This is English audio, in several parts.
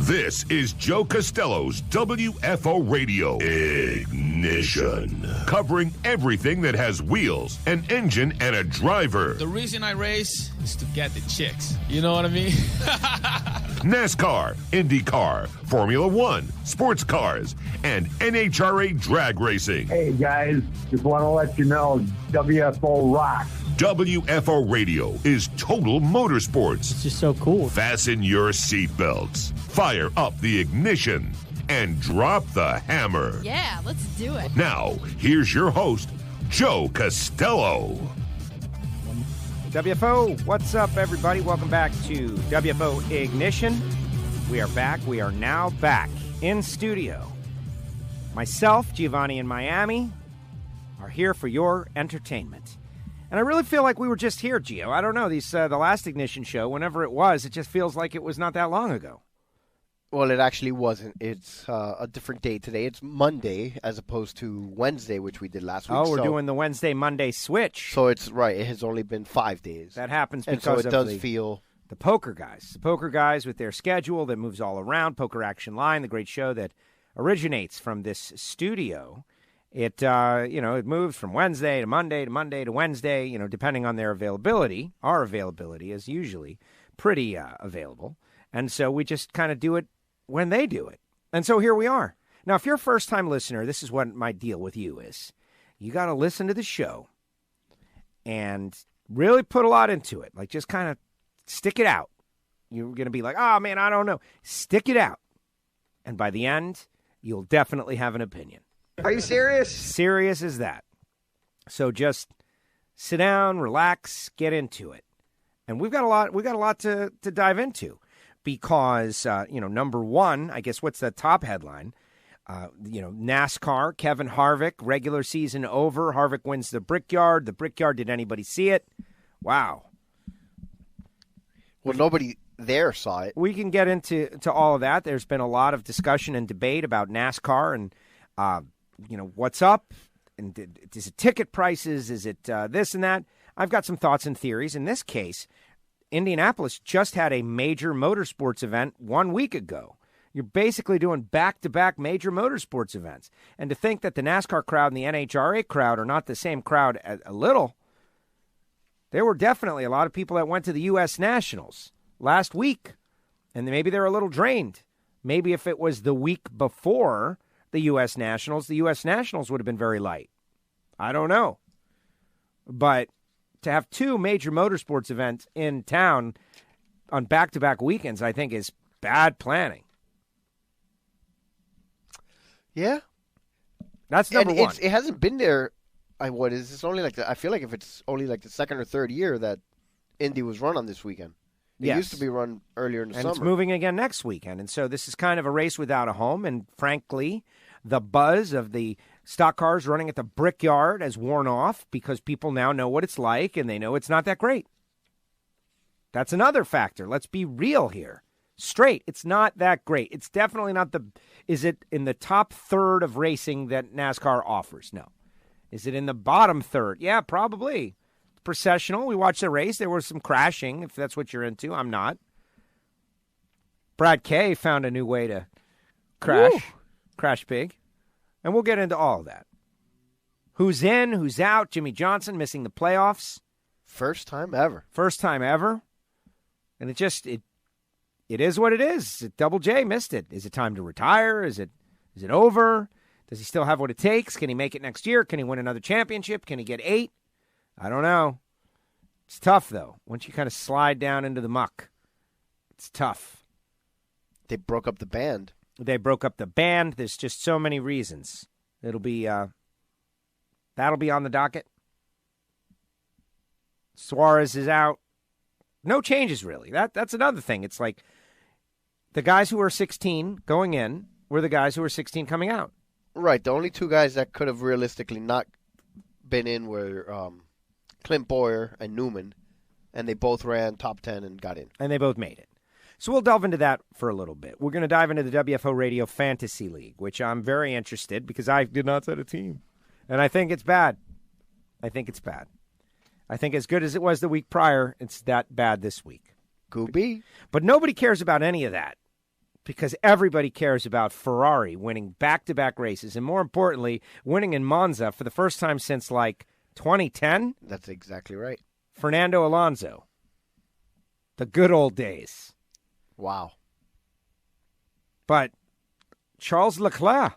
This is Joe Castello's WFO Radio Ignition, covering everything that has wheels, an engine, and a driver. The reason I race is to get the chicks. You know what I mean? NASCAR, IndyCar, Formula One, sports cars, and NHRA drag racing. Hey, guys, just want to let you know, WFO rocks. WFO Radio is total motorsports. It's just so cool. Fasten your seatbelts, fire up the ignition, and drop the hammer. Yeah, let's do it. Now, here's your host, Joe Castello. WFO, what's up, everybody? Welcome back to WFO Ignition. We are back. We are now back in studio. Myself, Giovanni, and Miami are here for your entertainment. And I really feel like we were just here, Gio. I don't know, the last Ignition show, whenever it was, it just feels like it was not that long ago. Well, it actually wasn't. It's a different day today. It's Monday as opposed to Wednesday, which we did last week. Oh, we're doing the Wednesday-Monday switch. So it's right. It has only been 5 days. That happens because and so it of does feel the poker guys. The poker guys with their schedule that moves all around. Poker Action Line, the great show that originates from this studio. It it moves from Wednesday to Monday to Monday to Wednesday, depending on their availability. Our availability is usually pretty available. And so we just kind of do it when they do it. And so here we are. Now, if you're a first-time listener, this is what my deal with you is. You got to listen to the show and really put a lot into it. Like, just kind of stick it out. You're going to be like, oh, man, I don't know. Stick it out. And by the end, you'll definitely have an opinion. Are you serious? Serious as that. So just sit down, relax, get into it. And we've got a lot to dive into because, number one, I guess what's the top headline? NASCAR, Kevin Harvick, regular season over. Harvick wins the Brickyard. The Brickyard, did anybody see it? Wow. Well, nobody there saw it. We can get into all of that. There's been a lot of discussion and debate about NASCAR and what's up? And is it ticket prices? Is it this and that? I've got some thoughts and theories. In this case, Indianapolis just had a major motorsports event 1 week ago. You're basically doing back-to-back major motorsports events. And to think that the NASCAR crowd and the NHRA crowd are not the same crowd a little, there were definitely a lot of people that went to the U.S. Nationals last week, and maybe they're a little drained. Maybe if it was the week before the U.S. Nationals would have been very light. I don't know. But to have two major motorsports events in town on back-to-back weekends, I think, is bad planning. Yeah. That's number one. It hasn't been there. What is this only like? I feel like if it's only like the second or third year that Indy was run on this weekend. It used to be run earlier in the summer. And it's moving again next weekend. And so this is kind of a race without a home. And frankly, the buzz of the stock cars running at the Brickyard has worn off because people now know what it's like and they know it's not that great. That's another factor. Let's be real here. Straight, it's not that great. It's definitely not is it in the top third of racing that NASCAR offers? No. Is it in the bottom third? Yeah, probably. Processional. We watched the race. There was some crashing, if that's what you're into. I'm not. Brad Kay found a new way to crash. Woo. Crash big. And we'll get into all of that. Who's in, who's out? Jimmy Johnson missing the playoffs. First time ever. First time ever. And it is what it is. Double J missed it. Is it time to retire? Is it over? Does he still have what it takes? Can he make it next year? Can he win another championship? Can he get 8? I don't know. It's tough, though. Once you kind of slide down into the muck, it's tough. They broke up the band. There's just so many reasons. It'll be that'll be on the docket. Suarez is out. No changes, really. That's another thing. It's like the guys who were 16 going in were the guys who were 16 coming out. Right. The only two guys that could have realistically not been in were Clint Boyer and Newman, and they both ran top 10 and got in. And they both made it. So we'll delve into that for a little bit. We're going to dive into the WFO Radio Fantasy League, which I'm very interested because I did not set a team. And I think it's bad. I think as good as it was the week prior, it's that bad this week. Could be. But nobody cares about any of that. because everybody cares about Ferrari winning back-to-back races, and more importantly, winning in Monza for the first time since, 2010? That's exactly right. Fernando Alonso. The good old days. Wow. But Charles Leclerc,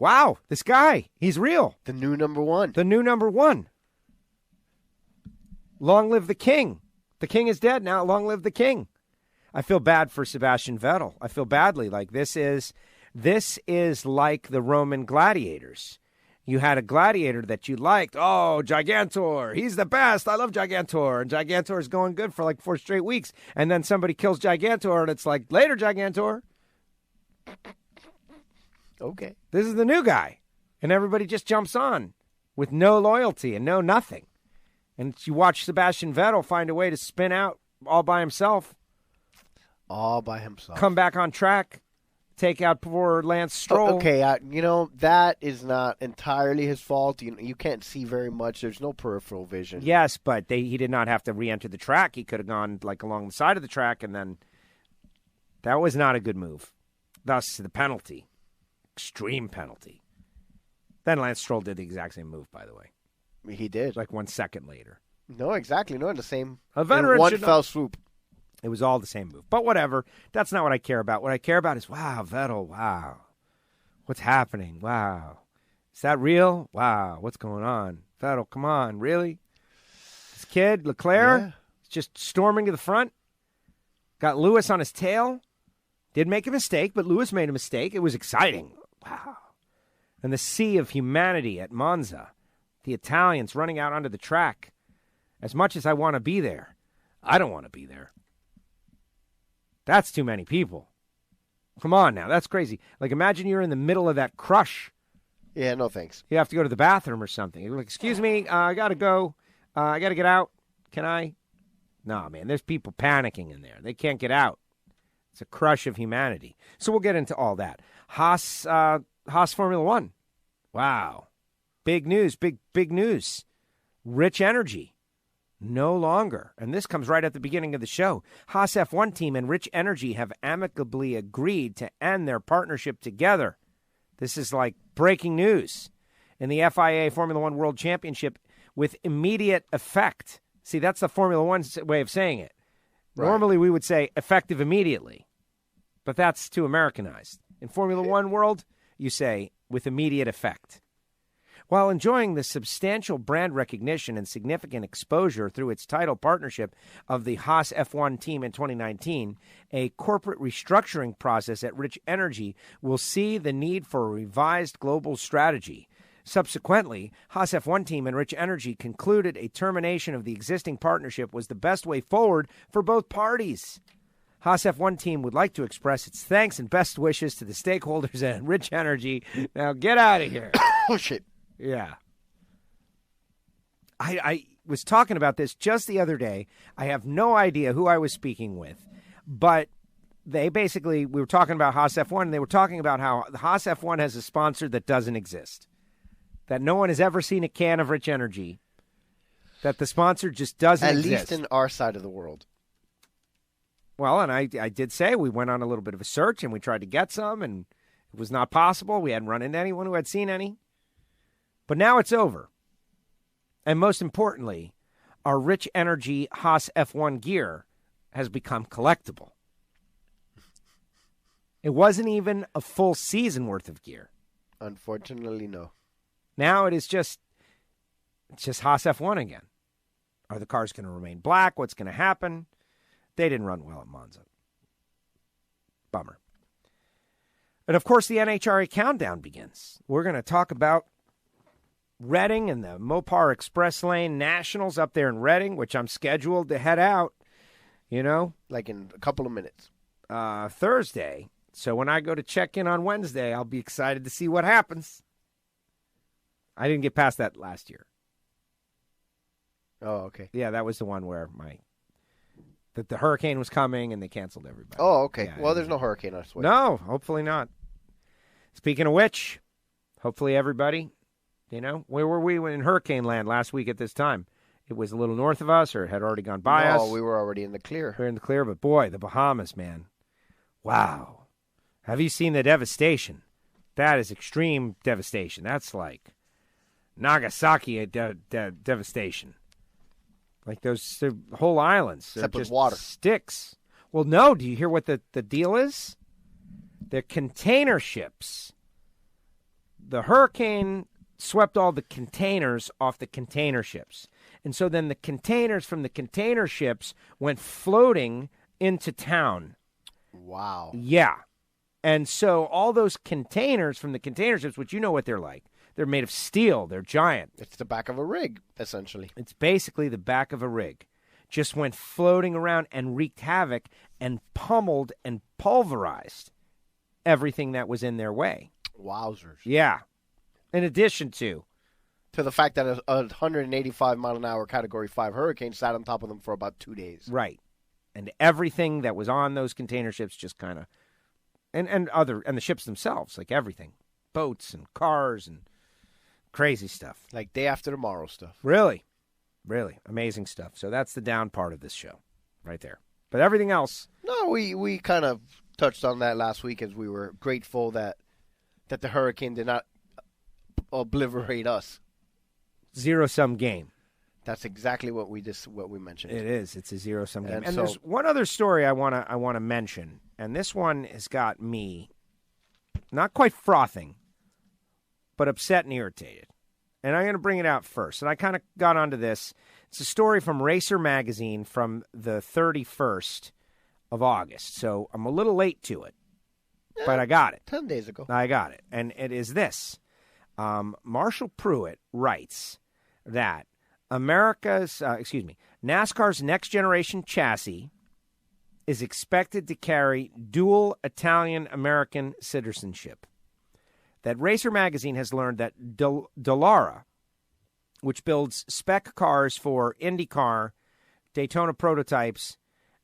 wow, this guy, he's real. The new number one. The new number one. Long live the king. The king is dead now. Long live the king. I feel bad for Sebastian Vettel. I feel badly. This is like the Roman gladiators. You had a gladiator that you liked. Oh, Gigantor. He's the best. I love Gigantor. And Gigantor is going good for 4 straight weeks. And then somebody kills Gigantor, and it's like, later, Gigantor. Okay. This is the new guy. And everybody just jumps on with no loyalty and no nothing. And you watch Sebastian Vettel find a way to spin out all by himself. All by himself. Come back on track. Take out poor Lance Stroll. Okay, that is not entirely his fault. You can't see very much. There's no peripheral vision. Yes, but he did not have to re-enter the track. He could have gone along the side of the track, and then that was not a good move. Thus, the penalty. Extreme penalty. Then Lance Stroll did the exact same move, by the way. He did. 1 second later. No, exactly. No, in the same. A veteran in one should fell swoop. It was all the same move. But whatever. That's not what I care about. What I care about is, wow, Vettel, wow. What's happening? Wow. Is that real? Wow. What's going on? Vettel, come on. Really? This kid, Leclerc, is just storming to the front. Got Lewis on his tail. Did make a mistake, but Lewis made a mistake. It was exciting. Wow. And the sea of humanity at Monza. The Italians running out onto the track. As much as I want to be there, I don't want to be there. That's too many people. Come on now. That's crazy. Imagine you're in the middle of that crush. Yeah, no thanks. You have to go to the bathroom or something. You're like, excuse me, I got to go. I got to get out. Can I? No, man, there's people panicking in there. They can't get out. It's a crush of humanity. So we'll get into all that. Haas Formula One. Wow. Big news, big news. Rich Energy. No longer, and this comes right at the beginning of the show, Haas F1 team and Rich Energy have amicably agreed to end their partnership together. This is breaking news in the FIA Formula One World Championship with immediate effect. See, that's the Formula One's way of saying it. Right. Normally we would say effective immediately, but that's too Americanized. In Formula One world, you say with immediate effect. While enjoying the substantial brand recognition and significant exposure through its title partnership of the Haas F1 team in 2019, a corporate restructuring process at Rich Energy will see the need for a revised global strategy. Subsequently, Haas F1 team and Rich Energy concluded a termination of the existing partnership was the best way forward for both parties. Haas F1 team would like to express its thanks and best wishes to the stakeholders at Rich Energy. Now get out of here. Oh, shit. Yeah. I was talking about this just the other day. I have no idea who I was speaking with, but we were talking about Haas F1, and they were talking about how the Haas F1 has a sponsor that doesn't exist, that no one has ever seen a can of Rich Energy, that the sponsor just doesn't exist. At least in our side of the world. Well, and I did say we went on a little bit of a search, and we tried to get some, and it was not possible. We hadn't run into anyone who had seen any. But now it's over. And most importantly, our Rich Energy Haas F1 gear has become collectible. It wasn't even a full season worth of gear. Unfortunately, no. Now it's just Haas F1 again. Are the cars going to remain black? What's going to happen? They didn't run well at Monza. Bummer. And of course, the NHRA Countdown begins. We're going to talk about Reading and the Mopar Express Lane Nationals up there in Reading, which I'm scheduled to head out, in a couple of minutes. Thursday. So when I go to check in on Wednesday, I'll be excited to see what happens. I didn't get past that last year. Oh, okay. Yeah, that was the one where the hurricane was coming and they canceled everybody. Oh, okay. Yeah, well, there's no hurricane on its way. No, hopefully not. Speaking of which, hopefully everybody, where were we in hurricane land last week at this time? It was a little north of us or had already gone by us. No, we were already in the clear. We were in the clear, but boy, the Bahamas, man. Wow. Have you seen the devastation? That is extreme devastation. That's like Nagasaki devastation. Like those whole islands. Except They're with just water. Sticks. Well, no. Do you hear what the deal is? They're container ships. The hurricane swept all the containers off the container ships. And so then the containers from the container ships went floating into town. Wow. Yeah. And so all those containers from the container ships, which you know what they're like, they're made of steel. They're giant. It's the back of a rig, essentially. It's basically the back of a rig. Just went floating around and wreaked havoc and pummeled and pulverized everything that was in their way. Wowzers. Yeah. In addition to the fact that a 185-mile-an-hour Category 5 hurricane sat on top of them for about 2 days. Right. And everything that was on those container ships just kind of, and the ships themselves, like everything, boats and cars and crazy stuff. Like day after tomorrow stuff. Really, really amazing stuff. So that's the down part of this show right there. But everything else. No, we kind of touched on that last week as we were grateful that the hurricane did not obliterate us. Zero-sum game. That's exactly what we mentioned. It is. It's a zero-sum game. And so, there's one other story I want to mention, and this one has got me not quite frothing, but upset and irritated. And I'm going to bring it out first. And I kind of got onto this. It's a story from Racer Magazine from the 31st of August. So I'm a little late to it, but I got it. 10 days ago. I got it. And it is this. Marshall Pruitt writes that NASCAR's next generation chassis is expected to carry dual Italian-American citizenship. That Racer Magazine has learned that Dallara, which builds spec cars for IndyCar, Daytona prototypes,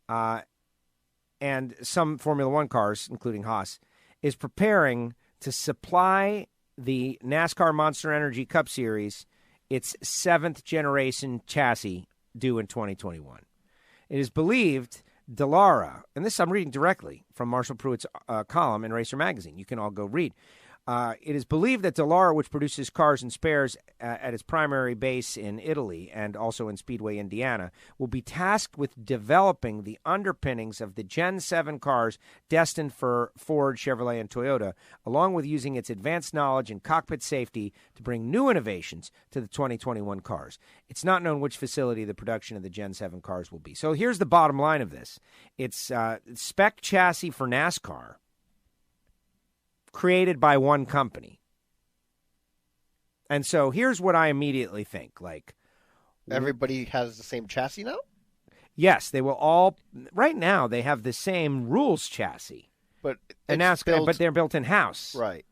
and some Formula One cars, including Haas, is preparing to supply the NASCAR Monster Energy Cup Series its 7th generation chassis due in 2021. It is believed Dallara, and this I'm reading directly from Marshall Pruitt's column in Racer Magazine. You can all go read. It is believed that Dallara, which produces cars and spares at its primary base in Italy and also in Speedway, Indiana, will be tasked with developing the underpinnings of the Gen 7 cars destined for Ford, Chevrolet, and Toyota, along with using its advanced knowledge in cockpit safety to bring new innovations to the 2021 cars. It's not known which facility the production of the Gen 7 cars will be. So here's the bottom line of this. It's spec chassis for NASCAR, created by one company. And so here's what I immediately think. Like, everybody has the same chassis now? Yes, they will all. Right now, they have the same rules chassis. But but they're built in-house. Right.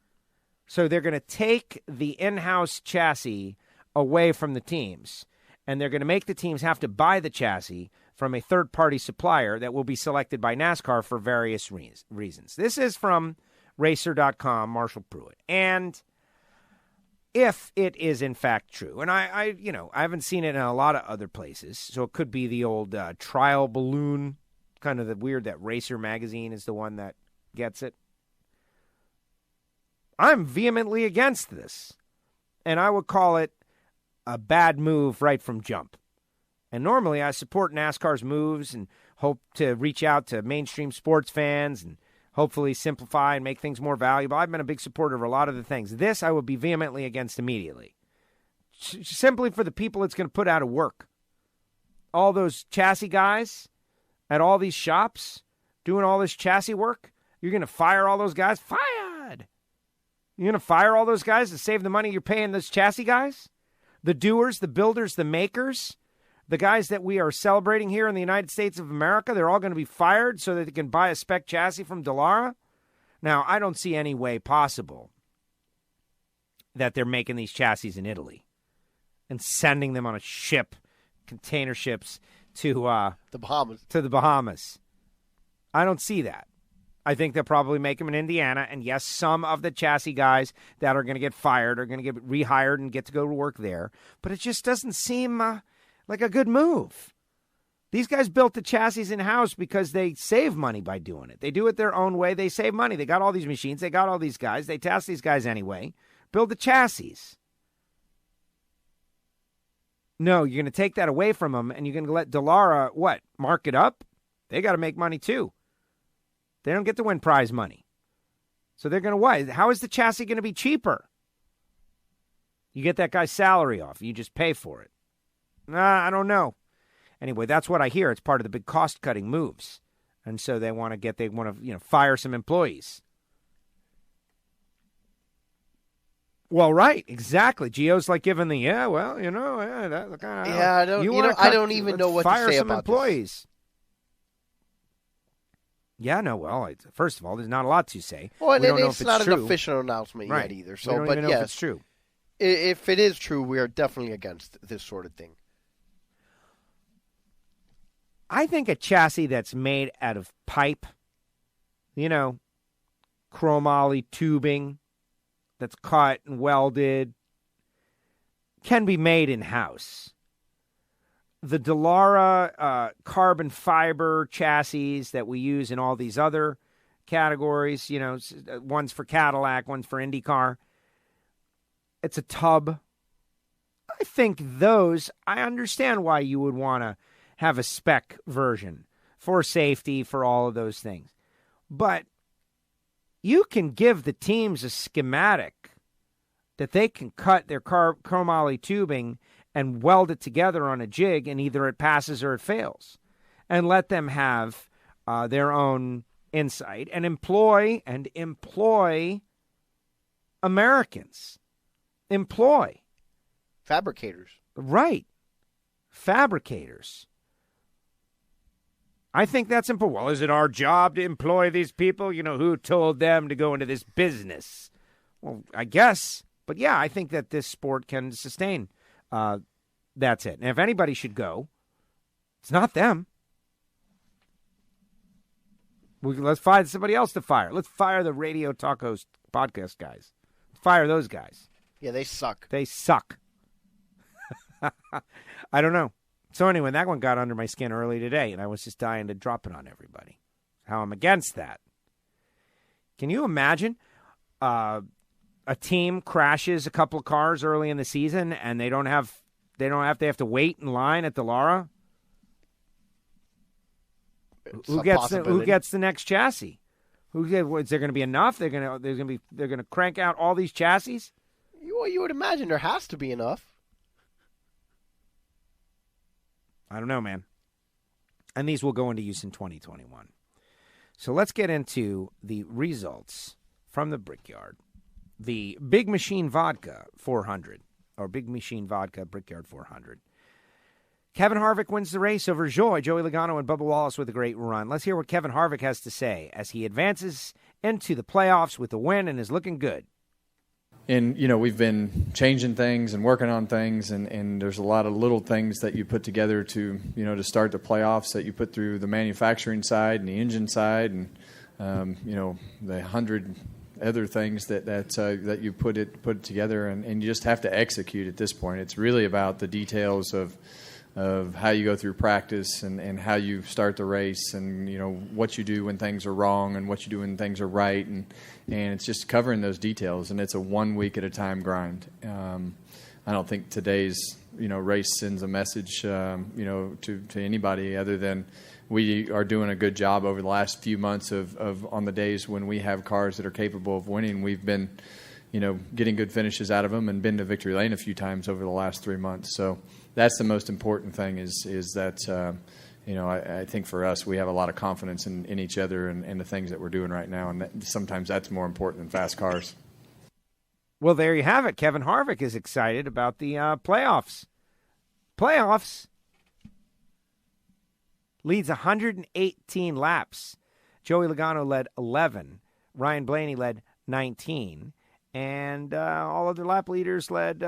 So they're going to take the in-house chassis away from the teams, and they're going to make the teams have to buy the chassis from a third-party supplier that will be selected by NASCAR for various reasons. This is from Racer.com, Marshall Pruitt. And if it is in fact true, and I haven't seen it in a lot of other places, so it could be the old trial balloon, kind of the weird that Racer Magazine is the one that gets it. I'm vehemently against this, and I would call it a bad move right from jump. And normally I support NASCAR's moves and hope to reach out to mainstream sports fans and hopefully simplify and make things more valuable. I've been a big supporter of a lot of the things. This I would be vehemently against immediately. Simply for the people it's going to put out of work. All those chassis guys at all these shops doing all this chassis work, you're going to fire all those guys? Fired! You're going to fire all those guys to save the money you're paying those chassis guys? The doers, the builders, the makers, the guys that we are celebrating here in the United States of America, they're all going to be fired so that they can buy a spec chassis from Dallara? Now, I don't see any way possible that they're making these chassis in Italy and sending them on a ship, container ships, to the Bahamas. To the Bahamas. I don't see that. I think they'll probably make them in Indiana, and yes, some of the chassis guys that are going to get fired are going to get rehired and get to go to work there, but it just doesn't seem like a good move. These guys built the chassis in-house because they save money by doing it. They do it their own way. They save money. They got all these machines. They got all these guys. They task these guys anyway. Build the chassis. No, you're going to take that away from them, and you're going to let Dallara, mark it up? They got to make money too. They don't get to win prize money. So they're going to what? How is the chassis going to be cheaper? You get that guy's salary off. You just pay for it. I don't know. Anyway, that's what I hear. It's part of the big cost-cutting moves. And so they want to fire some employees. Well, right, exactly. Gio's like giving the I don't even know what to say about this. Fire some employees. Yeah, no, well, first of all, there's not a lot to say. Well, it's not an official announcement yet either. So, we don't even know if it's true. If it is true, we are definitely against this sort of thing. I think a chassis that's made out of pipe, chromoly tubing, that's cut and welded, can be made in-house. The Dallara carbon fiber chassis that we use in all these other categories, one's for Cadillac, one's for IndyCar, it's a tub. I think those, I understand why you would want to have a spec version for safety, for all of those things. But you can give the teams a schematic that they can cut their chromoly tubing and weld it together on a jig, and either it passes or it fails, and let them have their own insight and employ Americans. Employ. Fabricators. Right. Fabricators. I think that's important. Well, is it our job to employ these people? Who told them to go into this business? Well, I guess. But yeah, I think that this sport can sustain. That's it. And if anybody should go, it's not them. Let's find somebody else to fire. Let's fire the Radio Tacos podcast guys. Fire those guys. Yeah, they suck. They suck. I don't know. So anyway, that one got under my skin early today, and I was just dying to drop it on everybody. How I'm against that. Can you imagine a team crashes a couple of cars early in the season, and they have to wait in line at Dallara? Who gets the next chassis? Is there going to be enough? They're going to crank out all these chassis? You would imagine there has to be enough. I don't know, man. And these will go into use in 2021. So let's get into the results from the Brickyard. The Big Machine Vodka 400, or Big Machine Vodka Brickyard 400. Kevin Harvick wins the race over Joey Logano, and Bubba Wallace with a great run. Let's hear what Kevin Harvick has to say as he advances into the playoffs with a win and is looking good. And, we've been changing things and working on things, and there's a lot of little things that you put together to, to start the playoffs that you put through the manufacturing side and the engine side and, the 100 other things that you put it together, and you just have to execute at this point. It's really about the details of how you go through practice and how you start the race and, what you do when things are wrong and what you do when things are right. And it's just covering those details, and it's a 1 week at a time grind. I don't think today's, race sends a message, to anybody other than we are doing a good job over the last few months of on the days when we have cars that are capable of winning. We've been, getting good finishes out of them and been to victory lane a few times over the last 3 months. So that's the most important thing is that, I think for us, we have a lot of confidence in each other and the things that we're doing right now. And sometimes that's more important than fast cars. Well, there you have it. Kevin Harvick is excited about the playoffs. Playoffs. Leads 118 laps. Joey Logano led 11. Ryan Blaney led 19. And all other lap leaders led...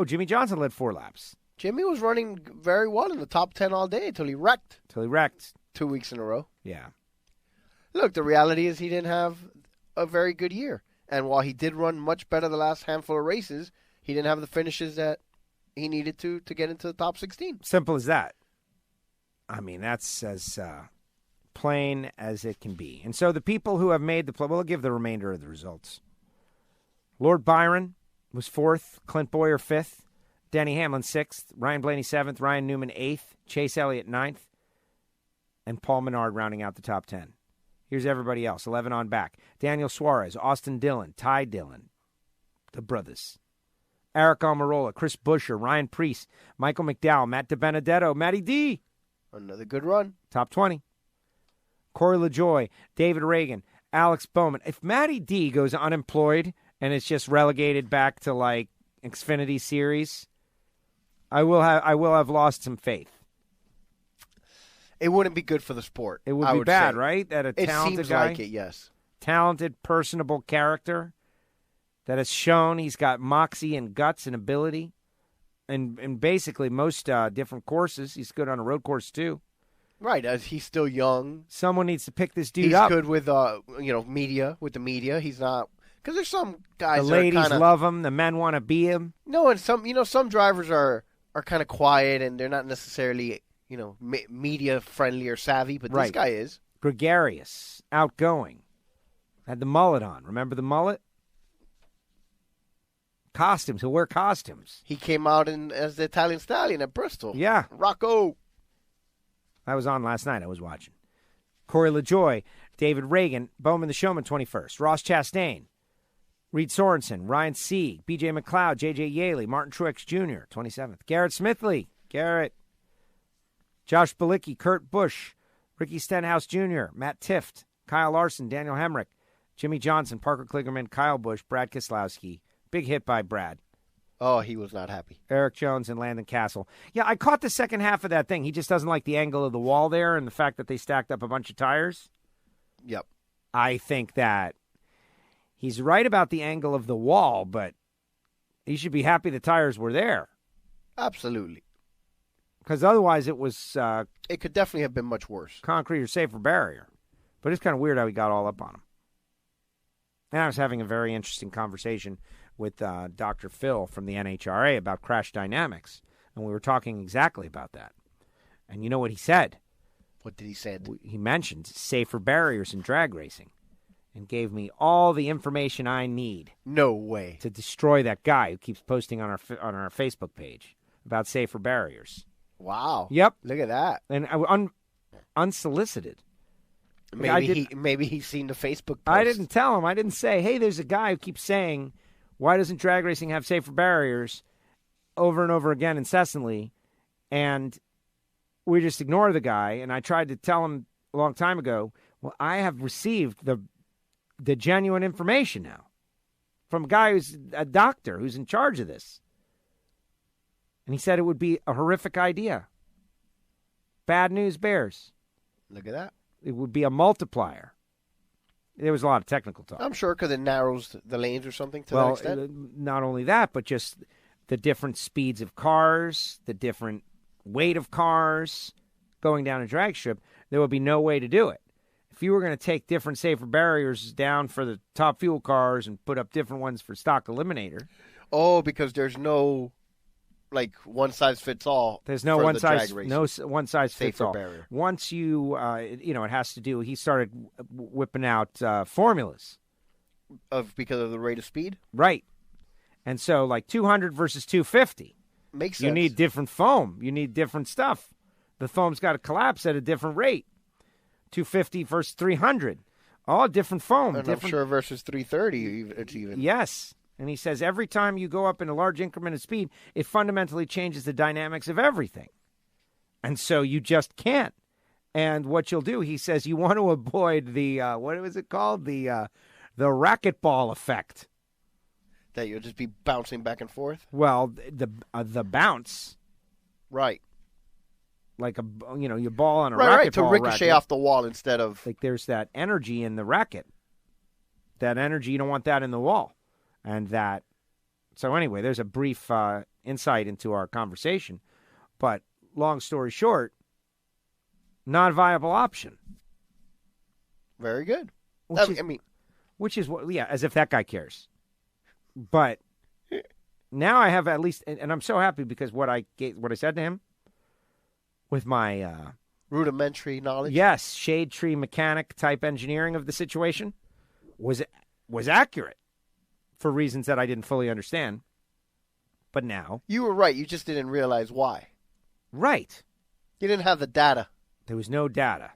Jimmy Johnson led 4 laps. Jimmy was running very well in the top 10 all day until he wrecked. 2 weeks in a row. Yeah. Look, the reality is he didn't have a very good year. And while he did run much better the last handful of races, he didn't have the finishes that he needed to get into the top 16. Simple as that. I mean, that's as plain as it can be. And so the people who have made the play, we'll give the remainder of the results. Lord Byron was 4th, Clint Boyer 5th, Denny Hamlin 6th, Ryan Blaney 7th, Ryan Newman 8th, Chase Elliott 9th, and Paul Menard rounding out the top 10. Here's everybody else, 11 on back. Daniel Suarez, Austin Dillon, Ty Dillon, the brothers. Eric Almirola, Chris Buescher, Ryan Preece, Michael McDowell, Matt DiBenedetto, Matty D. Another good run. Top 20. Corey LaJoy, David Reagan, Alex Bowman. If Matty D goes unemployed and it's just relegated back to like Xfinity Series, I will have lost some faith. It wouldn't be good for the sport. It would be bad, right? That a it talented seems guy, like it, yes. Talented, personable character that has shown he's got moxie and guts and ability, and basically most different courses. He's good on a road course too. Right, as he's still young. Someone needs to pick this dude up. He's good with media. With the media, he's not, because there's some guys. The ladies love him. The men want to be him. No, and some drivers are kind of quiet and they're not necessarily media friendly or savvy. But this guy is gregarious, outgoing. Had the mullet on. Remember the mullet? Costumes. He'll wear costumes. He came out as the Italian Stallion at Bristol. Yeah. Rocco. I was on last night. I was watching. Corey LaJoy, David Reagan, Bowman the Showman, 21st. Ross Chastain, Reed Sorensen, Ryan Sieg, B.J. McLeod, J.J. Yaley, Martin Truex Jr., 27th. Garrett Smithley, Josh Bilicki, Kurt Busch, Ricky Stenhouse Jr., Matt Tifft, Kyle Larson, Daniel Hemrick, Jimmy Johnson, Parker Kligerman, Kyle Busch, Brad Keselowski. Big hit by Brad. Oh, he was not happy. Eric Jones and Landon Castle. Yeah, I caught the second half of that thing. He just doesn't like the angle of the wall there and the fact that they stacked up a bunch of tires. Yep. I think that he's right about the angle of the wall, but he should be happy the tires were there. Absolutely. Because otherwise it was... it could definitely have been much worse. Concrete or safer barrier. But it's kind of weird how he got all up on him. And I was having a very interesting conversation with Dr. Phil from the NHRA about crash dynamics, and we were talking exactly about that. And you know what he said? What did he say? He mentioned safer barriers in drag racing and gave me all the information I need. No way. To destroy that guy who keeps posting on our Facebook page about safer barriers. Wow. Yep. Look at that. And unsolicited. Maybe he's seen the Facebook post. I didn't tell him. I didn't say, hey, there's a guy who keeps saying, why doesn't drag racing have safer barriers over and over again incessantly? And we just ignore the guy. And I tried to tell him a long time ago, well, I have received the genuine information now from a guy who's a doctor who's in charge of this. And he said it would be a horrific idea. Bad news bears. Look at that. It would be a multiplier. There was a lot of technical talk. I'm sure because it narrows the lanes or something to that extent. Not only that, but just the different speeds of cars, the different weight of cars going down a drag strip. There would be no way to do it. If you were going to take different safer barriers down for the top fuel cars and put up different ones for stock eliminator. Oh, because there's no... like one size fits all. There's no one size fits all. Barrier. Once you, it has to do. He started whipping out formulas because of the rate of speed, right? And so, like 200 versus 250 makes sense. You need different foam. You need different stuff. The foam's got to collapse at a different rate. 250 versus 300, all different foam. And I'm sure versus 330, it's even. Yes. And he says every time you go up in a large increment of speed, it fundamentally changes the dynamics of everything. And so you just can't. And what you'll do, he says, you want to avoid the, what was it called? The racquetball effect. That you'll just be bouncing back and forth? Well, the bounce. Right. Like your ball on a racquetball. Right, to ricochet off the wall instead of... Like there's that energy in the racket. That energy, you don't want that in the wall. And that, so anyway, there's a brief insight into our conversation. But long story short, not a viable option. Very good. Which is what, as if that guy cares. But now I have at least, and I'm so happy because what I said to him with my rudimentary knowledge. Yes, shade tree mechanic type engineering of the situation was accurate for reasons that I didn't fully understand. But now. You were right. You just didn't realize why. Right. You didn't have the data. There was no data,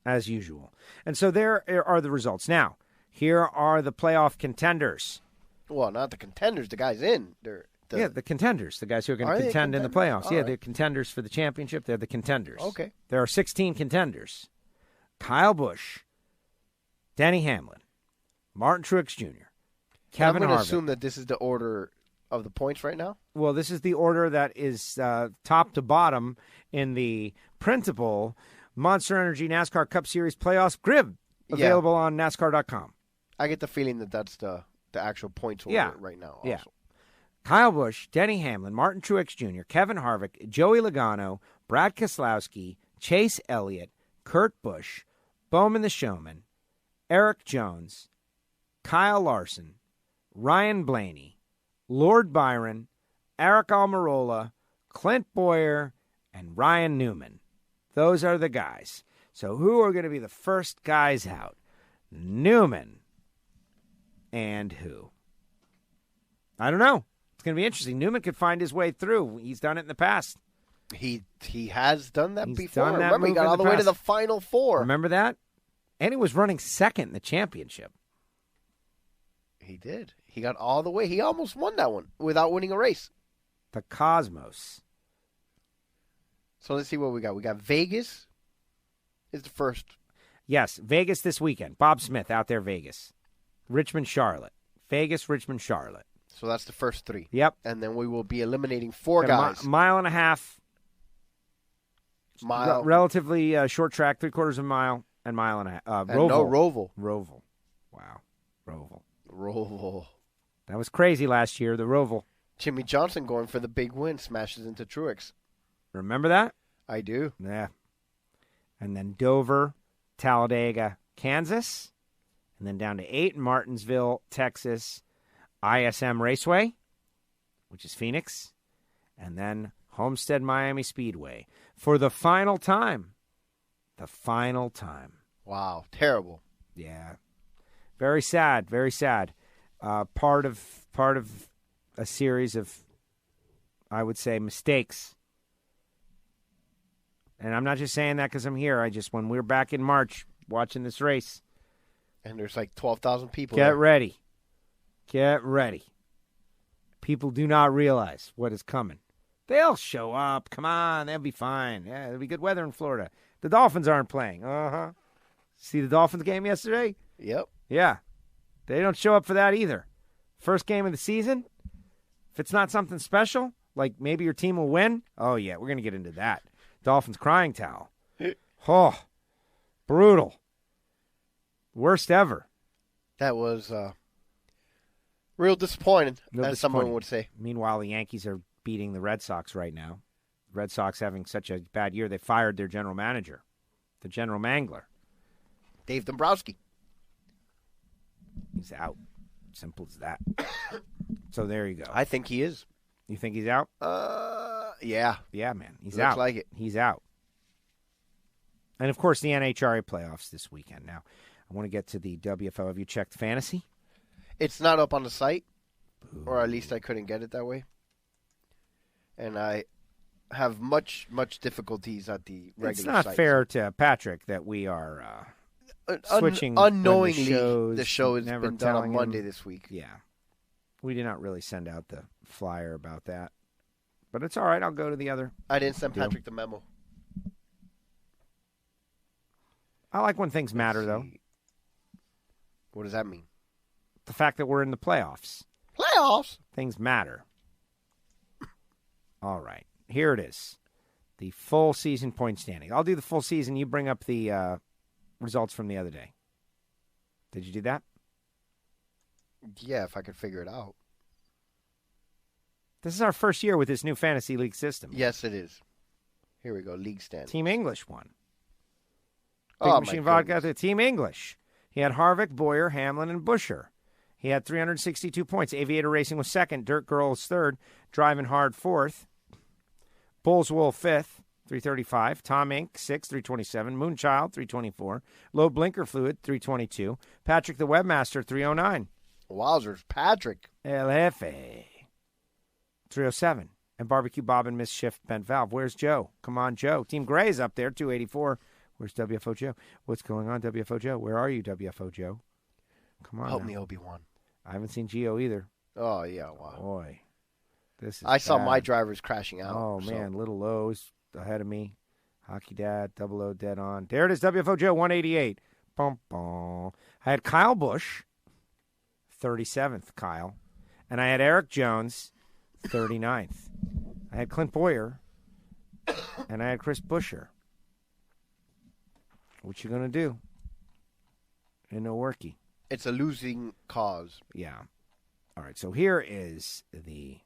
as usual. And so there are the results. Now, here are the playoff contenders. Well, not the contenders. The guys in. The contenders. The guys who are going to contend in the playoffs. All right. They're contenders for the championship. They're the contenders. Okay. There are 16 contenders. Kyle Busch, Denny Hamlin, Martin Truex Jr., Kevin Harvick. I'm going to assume that this is the order of the points right now? Well, this is the order that is top to bottom in the printable Monster Energy NASCAR Cup Series Playoffs grid available on NASCAR.com. I get the feeling that that's the actual points order right now. Also. Yeah. Kyle Busch, Denny Hamlin, Martin Truex Jr., Kevin Harvick, Joey Logano, Brad Keselowski, Chase Elliott, Kurt Busch, Bowman the Showman, Eric Jones, Kyle Larson, Ryan Blaney, Lord Byron, Eric Almirola, Clint Boyer, and Ryan Newman. Those are the guys. So who are going to be the first guys out? Newman and who? I don't know. It's going to be interesting. Newman could find his way through. He's done it in the past. He has done that before. Done that. Remember, he got all the way to the Final Four. Remember that? And he was running second in the championship. He did. He got all the way. He almost won that one without winning a race. The Cosmos. So let's see what we got. We got Vegas is the first. Yes, Vegas this weekend. Bob Smith out there, Vegas. Richmond, Charlotte. Vegas, Richmond, Charlotte. So that's the first three. Yep. And then we will be eliminating four guys. Mile and a half. Mile. Relatively short track, 3/4 of a mile, and mile and a half. Roval. No, Roval. Roval. Wow. Roval. Roval. That was crazy last year, the Roval. Jimmy Johnson going for the big win, smashes into Truex. Remember that? I do. Yeah. And then Dover, Talladega, Kansas. And then down to 8 in Martinsville, Texas, ISM Raceway, which is Phoenix. And then Homestead Miami Speedway for the final time. The final time. Wow. Terrible. Yeah. Very sad. Very sad. Part of a series of, I would say, mistakes. And I'm not just saying that because I'm here. When we were back in March watching this race. And there's like 12,000 people Get there. ready. Get ready. People do not realize what is coming. They'll show up. Come on. They'll be fine. Yeah, it'll be good weather in Florida. The Dolphins aren't playing. Uh-huh. See the Dolphins game yesterday? Yep. Yeah. They don't show up for that either. First game of the season, if it's not something special, like maybe your team will win, oh, yeah, we're going to get into that. Dolphins crying towel. Oh, brutal. Worst ever. That was real disappointing, as someone would say. Meanwhile, the Yankees are beating the Red Sox right now. Red Sox having such a bad year, they fired their general manager, the general mangler. Dave Dombrowski. He's out. Simple as that. So there you go. I think he is. You think he's out? Yeah. Yeah, man. He's Looks out. like it. He's out. And, of course, the NHRA playoffs this weekend. Now, I want to get to the WFO. Have you checked fantasy? It's not up on the site, or at least I couldn't get it that way. And I have much difficulties at the regular site. It's not fair to Patrick that we are switching unknowingly. The show has been done on Monday this week. Yeah. We did not really send out the flyer about that. But it's all right. I'll go to the other. I didn't send Patrick the memo. I like when things matter, though. What does that mean? The fact that we're in the playoffs. Playoffs? Things matter. All right. Here it is. The full season point standing. I'll do the full season. You bring up the results from the other day. Did you do that? Yeah, if I could figure it out. This is our first year with this new fantasy league system. Yes, it is. Here we go. League standing. Team English won. Big Machine Vodka, the Team English. He had Harvick, Boyer, Hamlin, and Buescher. He had 362 points. Aviator Racing was second. Dirt Girl was third. Driving Hard fourth. Bulls Wool fifth. 335. Tom Inc., 6, 327. Moonchild, 324. Low Blinker Fluid, 322. Patrick the Webmaster, 309. Wowzers. Patrick. El Jefe, 307. And Barbecue Bob and Miss Shift Bent Valve. Where's Joe? Come on, Joe. Team Gray's up there, 284. Where's WFO Joe? What's going on, WFO Joe? Where are you, WFO Joe? Come on. Help now. me, Obi-Wan. I haven't seen Gio either. Oh, yeah. Wow. Boy. This is I saw bad. my drivers crashing out. Oh, so. man. Little Lowe's ahead of me. Hockey Dad, Double O dead on. There it is, WFO Joe, 188. Bum, bum. I had Kyle Busch, 37th, Kyle. And I had Eric Jones, 39th. I had Clint Boyer, and I had Chris Buescher. What you going to do? Ain't no worky. It's a losing cause. Yeah. All right, so here is the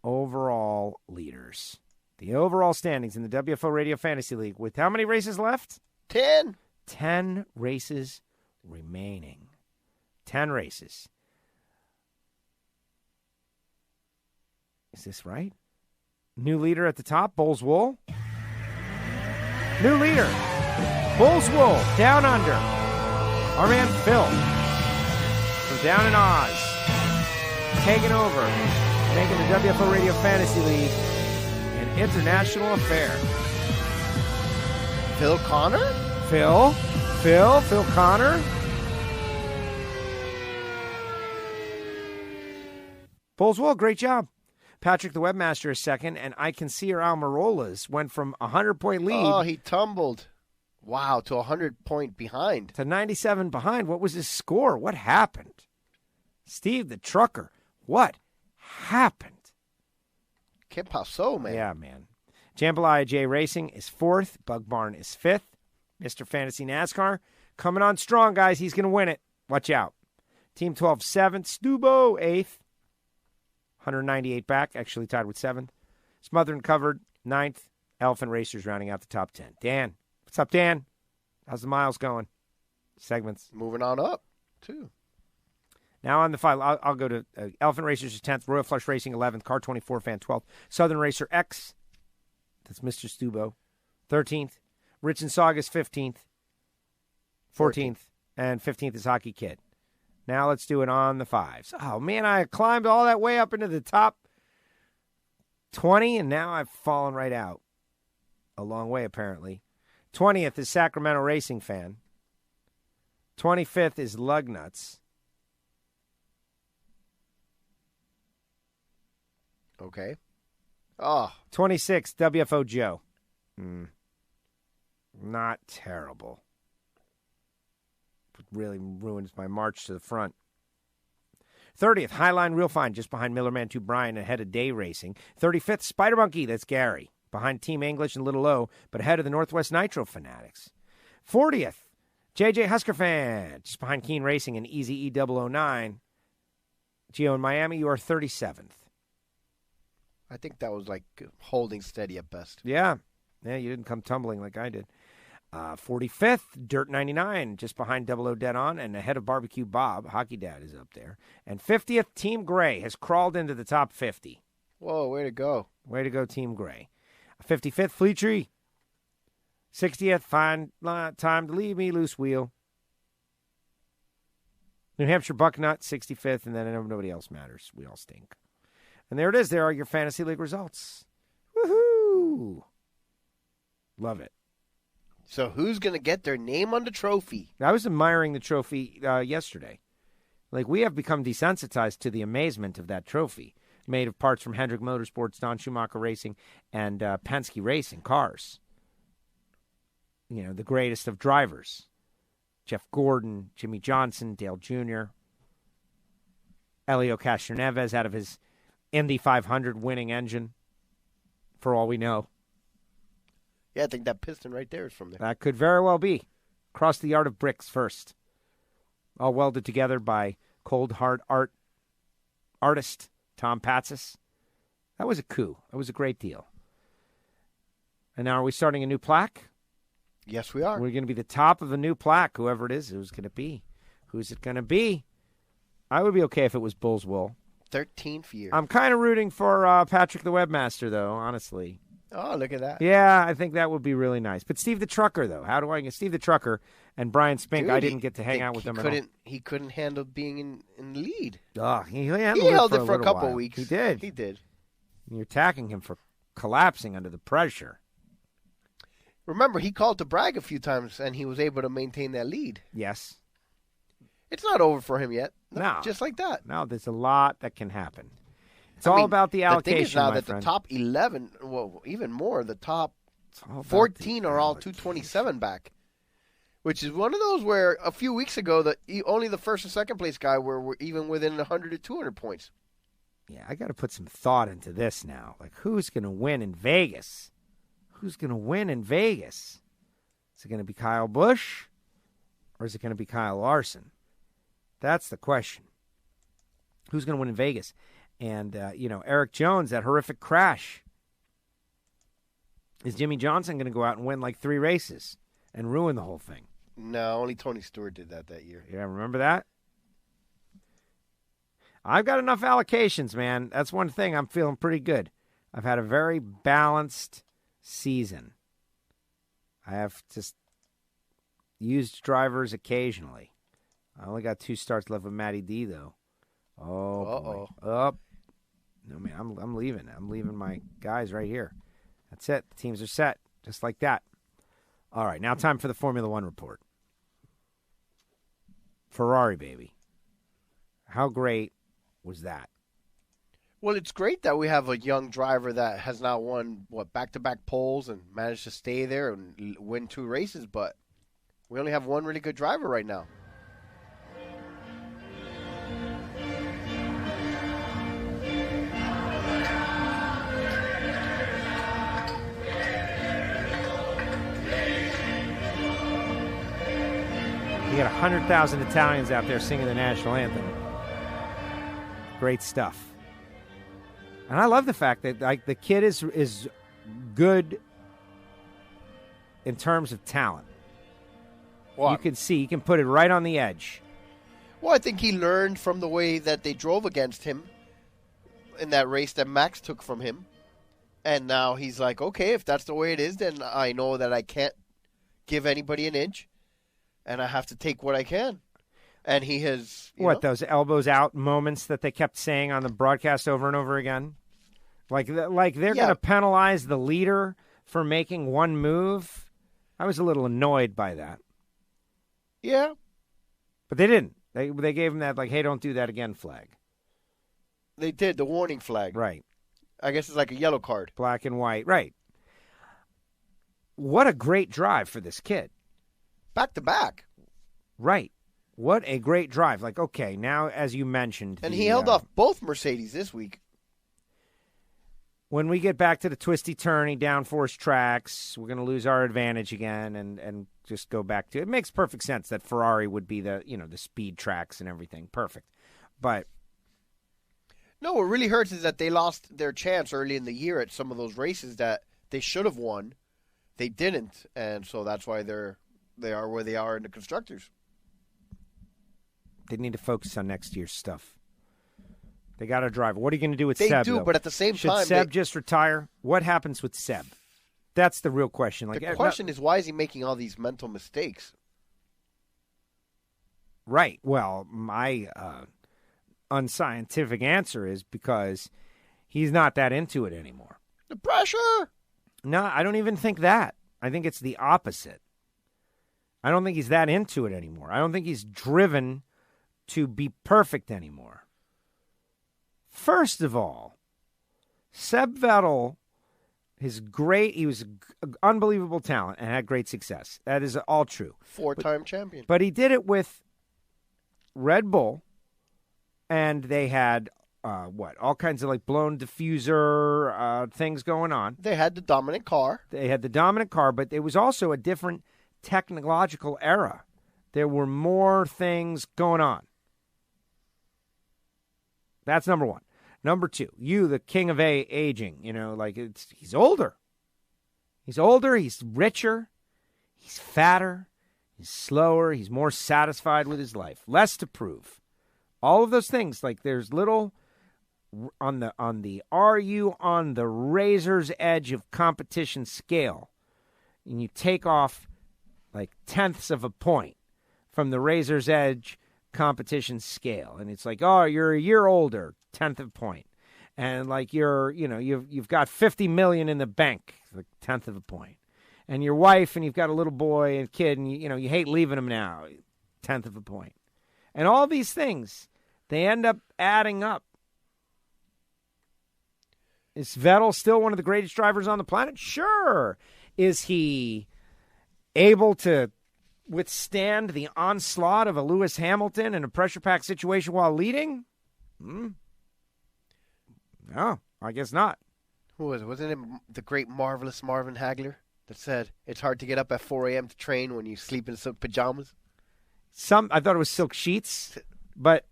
overall leaders. The overall standings in the WFO Radio Fantasy League with how many races left? 10. 10 races remaining. 10 races. Is this right? New leader at the top, Bulls Wool. New leader, Bulls Wool, down under. Our man Phil from down in Oz, taking over, making the WFO Radio Fantasy League an international affair. Phil Connor? Phil Connor. Bulls Wool, great job. Patrick the Webmaster is second, and I Can See Your Almirolas went from a 100-point lead. Oh, he tumbled. Wow, to a 100-point behind. To 97 behind. What was his score? What happened? Steve the Trucker, what happened? Que paso, man? Yeah, man. Jambalaya J Racing is fourth. Bug Barn is fifth. Mr. Fantasy NASCAR coming on strong, guys. He's going to win it. Watch out. Team 12 seventh. Stubo eighth. 198 back, actually tied with seventh. Smothered and Covered, ninth. Elephant Racers rounding out the top 10. Dan. What's up, Dan? How's the miles going? Segments. Moving on up, too. Now on the file, I'll go to Elephant Racers is 10th. Royal Flush Racing 11th. Car 24 Fan 12th. Southern Racer X, that's Mr. Stubo, 13th. Rich and Saugus 15th. 14th. And 15th is Hockey Kid. Now let's do it on the fives. Oh, man, I climbed all that way up into the top 20, and now I've fallen right out. A long way, apparently. 20th is Sacramento Racing Fan. 25th is Lugnuts. Okay. Oh. 26th, WFO Joe. Not terrible. Really ruins my march to the front. 30th, Highline Real Fine, just behind Millerman 2 Brian, ahead of Day Racing. 35th, Spider Monkey, that's Gary, behind Team English and Little O, but ahead of the Northwest Nitro Fanatics. 40th, JJ Husker Fan, just behind Keen Racing and Easy E009. Gio in Miami, you are 37th. I think that was like holding steady at best. Yeah, you didn't come tumbling like I did. 45th, Dirt 99, just behind Double O Dead On, and ahead of Barbecue Bob. Hockey Dad is up there. And 50th, Team Gray has crawled into the top 50. Whoa, way to go. Way to go, Team Gray. 55th, Flea Tree. 60th, Fine Time to Leave Me, Loose Wheel. New Hampshire Bucknut, 65th, and then nobody else matters. We all stink. And there it is. There are your Fantasy League results. Woohoo! Love it. So who's going to get their name on the trophy? I was admiring the trophy yesterday. Like, we have become desensitized to the amazement of that trophy, made of parts from Hendrick Motorsports, Don Schumacher Racing, and Penske Racing cars. You know, the greatest of drivers. Jeff Gordon, Jimmy Johnson, Dale Jr., Elio Castroneves out of his Indy 500 winning engine, for all we know. Yeah, I think that piston right there is from there. That could very well be. Cross the Art of Bricks first. All welded together by cold hard artist Tom Patsis. That was a coup. That was a great deal. And now are we starting a new plaque? Yes, we are. We're going to be the top of the new plaque, whoever it is. Who's going to be? Who's it going to be? I would be okay if it was Bull's Wool. 13th year. I'm kind of rooting for Patrick the Webmaster, though, honestly. Oh, look at that. Yeah, I think that would be really nice. But Steve the Trucker, though, how do I get Steve the Trucker and Brian Spink? Dude, I didn't get to hang out with them at all. He couldn't handle being in the lead. He held it for a couple while. weeks. He did. He did. You're attacking him for collapsing under the pressure. Remember, he called to brag a few times, and he was able to maintain that lead. Yes. It's not over for him yet. No. Just like that. No, there's a lot that can happen. It's all about the allocation, the thing is now my that friend. the top 11, well, even more, the top 14 are all 227 back, which is one of those where a few weeks ago, only the first and second place guy were even within 100 to 200 points. Yeah, I got to put some thought into this now. Like, who's going to win in Vegas? Who's going to win in Vegas? Is it going to be Kyle Busch or is it going to be Kyle Larson? That's the question. Who's going to win in Vegas? And, Eric Jones, that horrific crash. Is Jimmy Johnson going to go out and win like 3 races and ruin the whole thing? No, only Tony Stewart did that year. Yeah, remember that? I've got enough allocations, man. That's one thing. I'm feeling pretty good. I've had a very balanced season. I have just used drivers occasionally. I only got 2 starts left with Matty D, though. Oh, boy. Up. No, man, I'm leaving. I'm leaving my guys right here. That's it. The teams are set, just like that. All right, now time for the Formula One report. Ferrari, baby. How great was that? Well, it's great that we have a young driver that has now won, back-to-back poles and managed to stay there and win 2 races, but we only have one really good driver right now. You got 100,000 Italians out there singing the national anthem. Great stuff. And I love the fact that the kid is good in terms of talent. Well, you can see, you can put it right on the edge. Well, I think he learned from the way that they drove against him in that race that Max took from him. And now he's like, okay, if that's the way it is, then I know that I can't give anybody an inch. And I have to take what I can. And he has... those elbows out moments that they kept saying on the broadcast over and over again? Like they're going to penalize the leader for making one move? I was a little annoyed by that. Yeah. But they didn't. They gave him that, like, hey, don't do that again flag. They did, the warning flag. Right. I guess it's like a yellow card. Black and white. Right. What a great drive for this kid. Back to back. Right. What a great drive. Like, okay, now, as you mentioned. And he held off both Mercedes this week. When we get back to the twisty-turny, downforce tracks, we're going to lose our advantage again and just go back to it. It makes perfect sense that Ferrari would be the speed tracks and everything. Perfect. But no, what really hurts is that they lost their chance early in the year at some of those races that they should have won. They didn't, and so that's why they are where they are in the Constructors. They need to focus on next year's stuff. They got a driver. What are you going to do with Seb? Seb? They do, but at the same time... Should Seb just retire? What happens with Seb? That's the real question. Like, the question is, why is he making all these mental mistakes? Right. Well, my unscientific answer is because he's not that into it anymore. The pressure! No, I don't even think that. I think it's the opposite. I don't think he's that into it anymore. I don't think he's driven to be perfect anymore. First of all, Seb Vettel is great. He was an unbelievable talent and had great success. That is all true. 4-time champion. But he did it with Red Bull, and they had, all kinds of like blown diffuser things going on. They had the dominant car. But it was also a different technological era. There were more things going on. That's number one. Number two, the king of aging, he's older. He's older, he's richer, he's fatter, he's slower, he's more satisfied with his life, less to prove. All of those things, like there's little are you on the razor's edge of competition scale, and you take off like tenths of a point from the razor's edge competition scale, and it's like, oh, you're a year older, tenth of a point, and like you've got 50 million in the bank, like tenth of a point, and your wife, and you've got a little boy and kid, and you hate leaving them now, tenth of a point, and all these things, they end up adding up. Is Vettel still one of the greatest drivers on the planet? Sure. Is he able to withstand the onslaught of a Lewis Hamilton in a pressure-packed situation while leading? No, I guess not. Who was it? Wasn't it the great, marvelous Marvin Hagler that said it's hard to get up at 4 a.m. to train when you sleep in silk pajamas? I thought it was silk sheets, but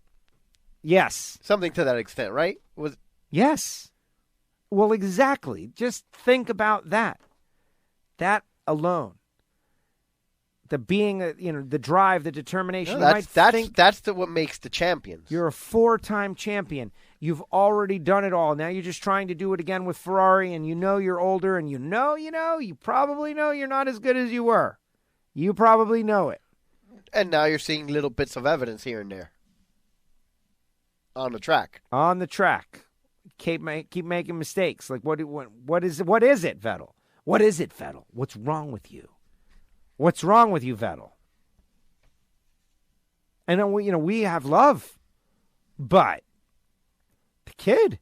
yes. Something to that extent, right? Yes. Well, exactly. Just think about that. That alone. The being, the drive, the determination. No, that's what makes the champions. You're a 4-time champion. You've already done it all. Now you're just trying to do it again with Ferrari, and you're older, and you probably know you're not as good as you were. You probably know it. And now you're seeing little bits of evidence here and there. On the track. On the track. Keep making mistakes. Like what is it, Vettel? What is it, Vettel? What's wrong with you? What's wrong with you, Vettel? And then we have love, but the kid,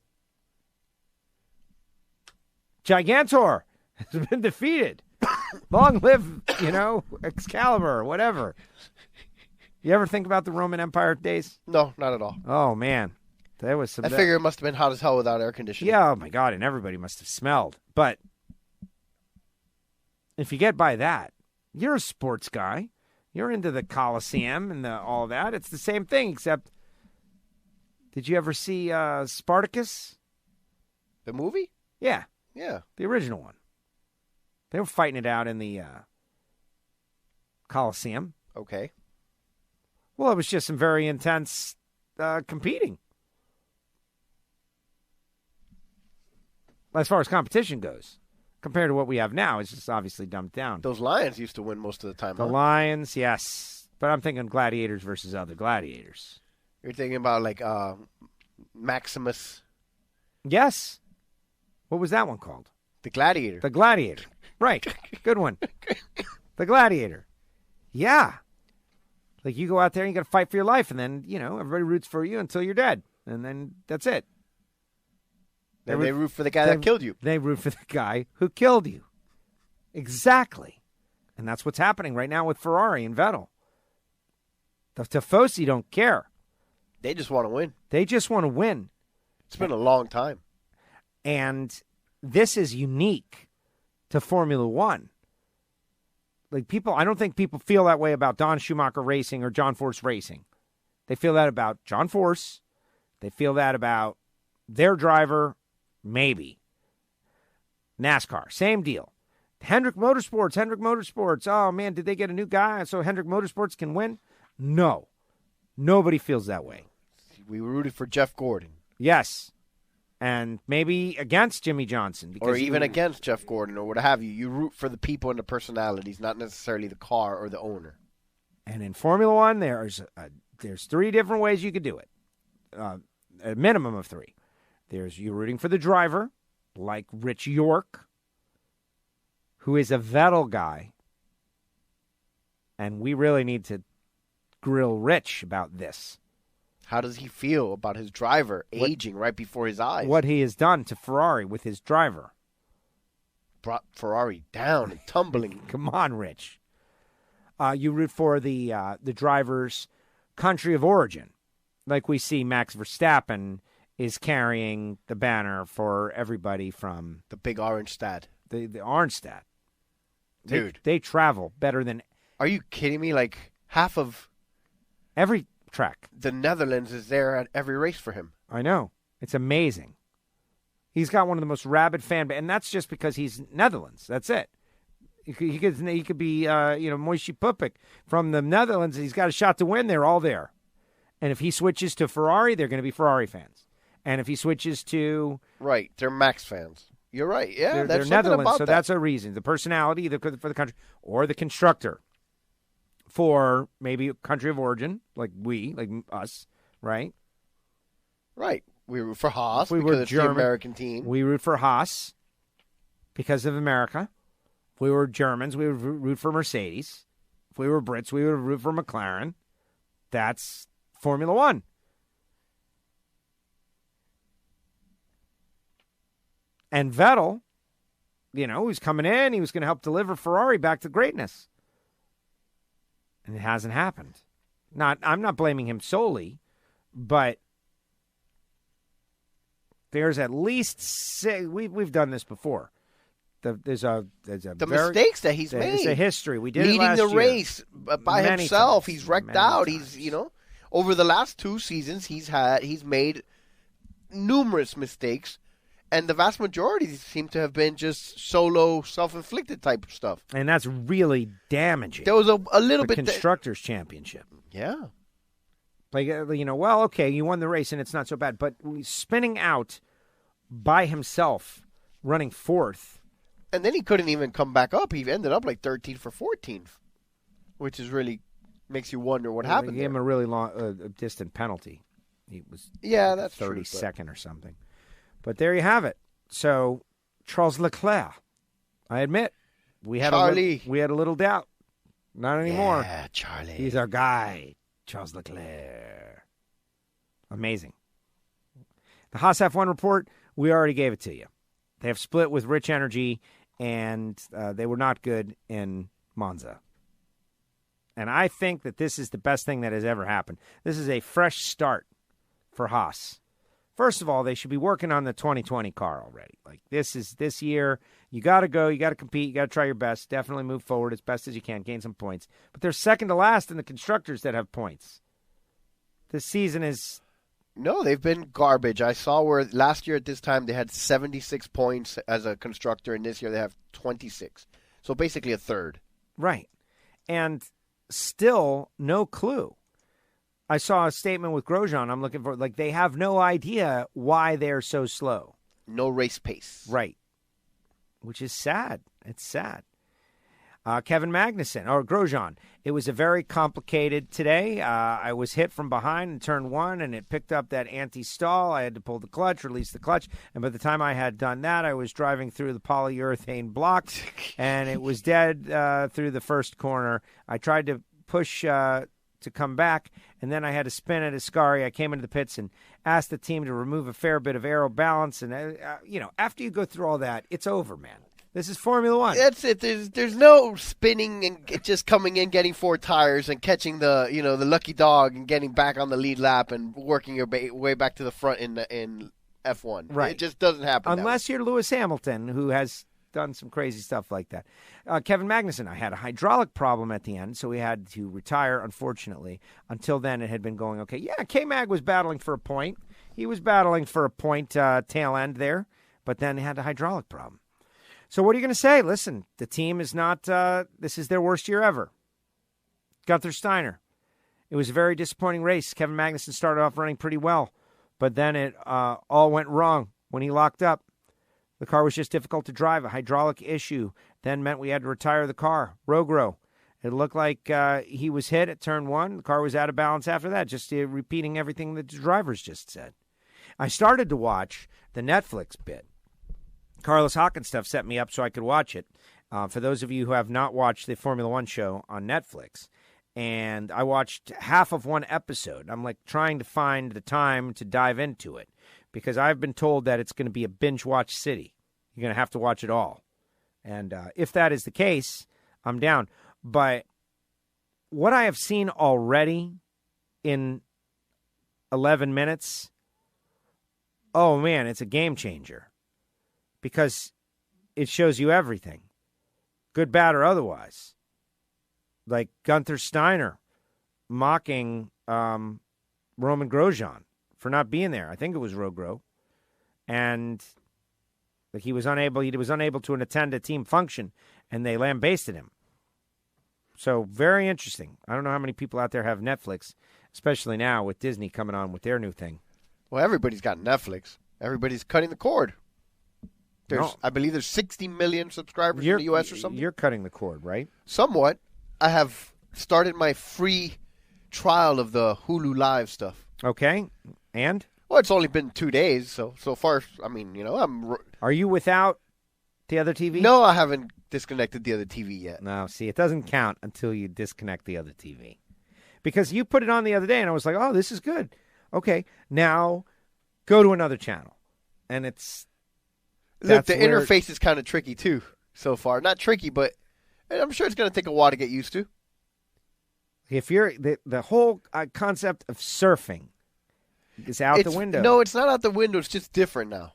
Gigantor, has been defeated. Long live, Excalibur, whatever. You ever think about the Roman Empire days? No, not at all. Oh man, there was some. I figure it must have been hot as hell without air conditioning. Yeah, oh my God, and everybody must have smelled. But if you get by that, you're a sports guy. You're into the Coliseum and all that. It's the same thing, except did you ever see Spartacus? The movie? Yeah. Yeah. The original one. They were fighting it out in the Coliseum. Okay. Well, it was just some very intense competing. As far as competition goes. Compared to what we have now, it's just obviously dumbed down. Those Lions used to win most of the time. The Lions, yes. But I'm thinking gladiators versus other gladiators. You're thinking about like Maximus. Yes. What was that one called? The Gladiator. The Gladiator. Right. Good one. The Gladiator. Yeah. Like you go out there and you got to fight for your life, and then, everybody roots for you until you're dead. And then that's it. They root for the guy that killed you. They root for the guy who killed you. Exactly. And that's what's happening right now with Ferrari and Vettel. The Tifosi don't care. They just want to win. They just want to win. It's been a long time. And this is unique to Formula One. Like I don't think people feel that way about Don Schumacher Racing or John Force Racing. They feel that about John Force. They feel that about their driver. Maybe. NASCAR, same deal. Hendrick Motorsports. Oh, man, did they get a new guy so Hendrick Motorsports can win? No. Nobody feels that way. We rooted for Jeff Gordon. Yes. And maybe against Jimmy Johnson. Or even against Jeff Gordon or what have you. You root for the people and the personalities, not necessarily the car or the owner. And in Formula One, there's 3 different ways you could do it. A minimum of 3. There's you rooting for the driver, like Rich York, who is a Vettel guy. And we really need to grill Rich about this. How does he feel about his driver aging right before his eyes? What he has done to Ferrari with his driver. Brought Ferrari down and tumbling. Come on, Rich. You root for the driver's country of origin. Like we see Max Verstappen is carrying the banner for everybody from the big orange stat. The orange stat. Dude. They travel better than... Are you kidding me? Like half of... Every track. The Netherlands is there at every race for him. I know. It's amazing. He's got one of the most rabid fan... And that's just because he's Netherlands. That's it. He could be, Moishe Pupik from the Netherlands. He's got a shot to win. They're all there. And if he switches to Ferrari, they're going to be Ferrari fans. And if he switches to... Right, they're Max fans. You're right. Yeah, they're Netherlands, so that's a reason. The personality either for the country or the constructor for maybe a country of origin, like us, right? Right. We root for Haas we because were it's German, the American team. We root for Haas because of America. If we were Germans, we would root for Mercedes. If we were Brits, we would root for McLaren. That's Formula One. And Vettel, he's coming in. He was going to help deliver Ferrari back to greatness. And it hasn't happened. I'm not blaming him solely, but there's at least six. We've done this before. There's a mistakes that he's made. It's a history. We did leading it last the year. race by Many himself. times. He's wrecked Many out. times. He's over the last 2 seasons he's made numerous mistakes, and the vast majority seem to have been just solo, self-inflicted type of stuff. And that's really damaging. There was a little bit Constructors' Championship. Yeah. Like, well, okay, you won the race and it's not so bad, but spinning out by himself, running fourth. And then he couldn't even come back up. He ended up like 13th for 14th, which is really makes you wonder what happened. They gave him a really long, distant penalty. He was that's 32nd or something. But there you have it. So Charles Leclerc, I admit, we had a little doubt. Not anymore. Yeah, Charlie. He's our guy, Charles Leclerc. Amazing. The Haas F1 report, we already gave it to you. They have split with Rich Energy, and they were not good in Monza. And I think that this is the best thing that has ever happened. This is a fresh start for Haas. First of all, they should be working on the 2020 car already. Like, this year. You got to go. You got to compete. You got to try your best. Definitely move forward as best as you can. Gain some points. But they're second to last in the constructors that have points. This season is... No, they've been garbage. I saw where last year at this time they had 76 points as a constructor, and this year they have 26. So basically a third. Right. And still no clue. I saw a statement with Grosjean. I'm looking for, they have no idea why they're so slow. No race pace. Right. Which is sad. It's sad. Kevin Magnussen, or Grosjean. It was a very complicated today. I was hit from behind in turn 1, and it picked up that anti-stall. I had to pull the clutch, release the clutch. And by the time I had done that, I was driving through the polyurethane blocks, and it was dead through the first corner. I tried to push to come back, and then I had to spin at Ascari. I came into the pits and asked the team to remove a fair bit of aero balance. And, after you go through all that, it's over, man. This is Formula One. That's it. There's no spinning and just coming in, getting 4 tires and catching the lucky dog and getting back on the lead lap and working your way back to the front in F1. Right. It just doesn't happen. Unless you're Lewis Hamilton, who has done some crazy stuff like that. Kevin Magnussen, I had a hydraulic problem at the end, so we had to retire, unfortunately. Until then, it had been going okay. Yeah, K-Mag was battling for a point. He was battling for a point tail end there, but then he had a hydraulic problem. So what are you going to say? Listen, the team is not, this is their worst year ever. Gunther Steiner. It was a very disappointing race. Kevin Magnussen started off running pretty well, but then it all went wrong when he locked up. The car was just difficult to drive. A hydraulic issue then meant we had to retire the car. Rogro. It looked like he was hit at turn 1. The car was out of balance after that, just repeating everything that the drivers just said. I started to watch the Netflix bit. Carlos Hawkins stuff set me up so I could watch it. For those of you who have not watched the Formula One show on Netflix, and I watched half of one episode. I'm trying to find the time to dive into it because I've been told that it's going to be a binge watch city. You're going to have to watch it all. And if that is the case, I'm down. But what I have seen already in 11 minutes, oh man, it's a game changer. Because it shows you everything, good, bad, or otherwise. Like Gunther Steiner mocking Roman Grosjean for not being there. I think it was Rogro. And he was unable to attend a team function, and they lambasted him. So very interesting. I don't know how many people out there have Netflix, especially now with Disney coming on with their new thing. Well, everybody's got Netflix. Everybody's cutting the cord. No. I believe there's 60 million subscribers in the U.S. or something. You're cutting the cord, right? Somewhat. I have started my free trial of the Hulu Live stuff. Okay. And? Well, it's only been 2 days, so far, I mean, Are you without the other TV? No, I haven't disconnected the other TV yet. No, see, it doesn't count until you disconnect the other TV. Because you put it on the other day, and I was like, oh, this is good. Okay, now go to another channel. And Look, the interface is kind of tricky, too, so far. Not tricky, but I'm sure it's going to take a while to get used to. If you're the whole concept of surfing is out the window. No, it's not out the window. It's just different now.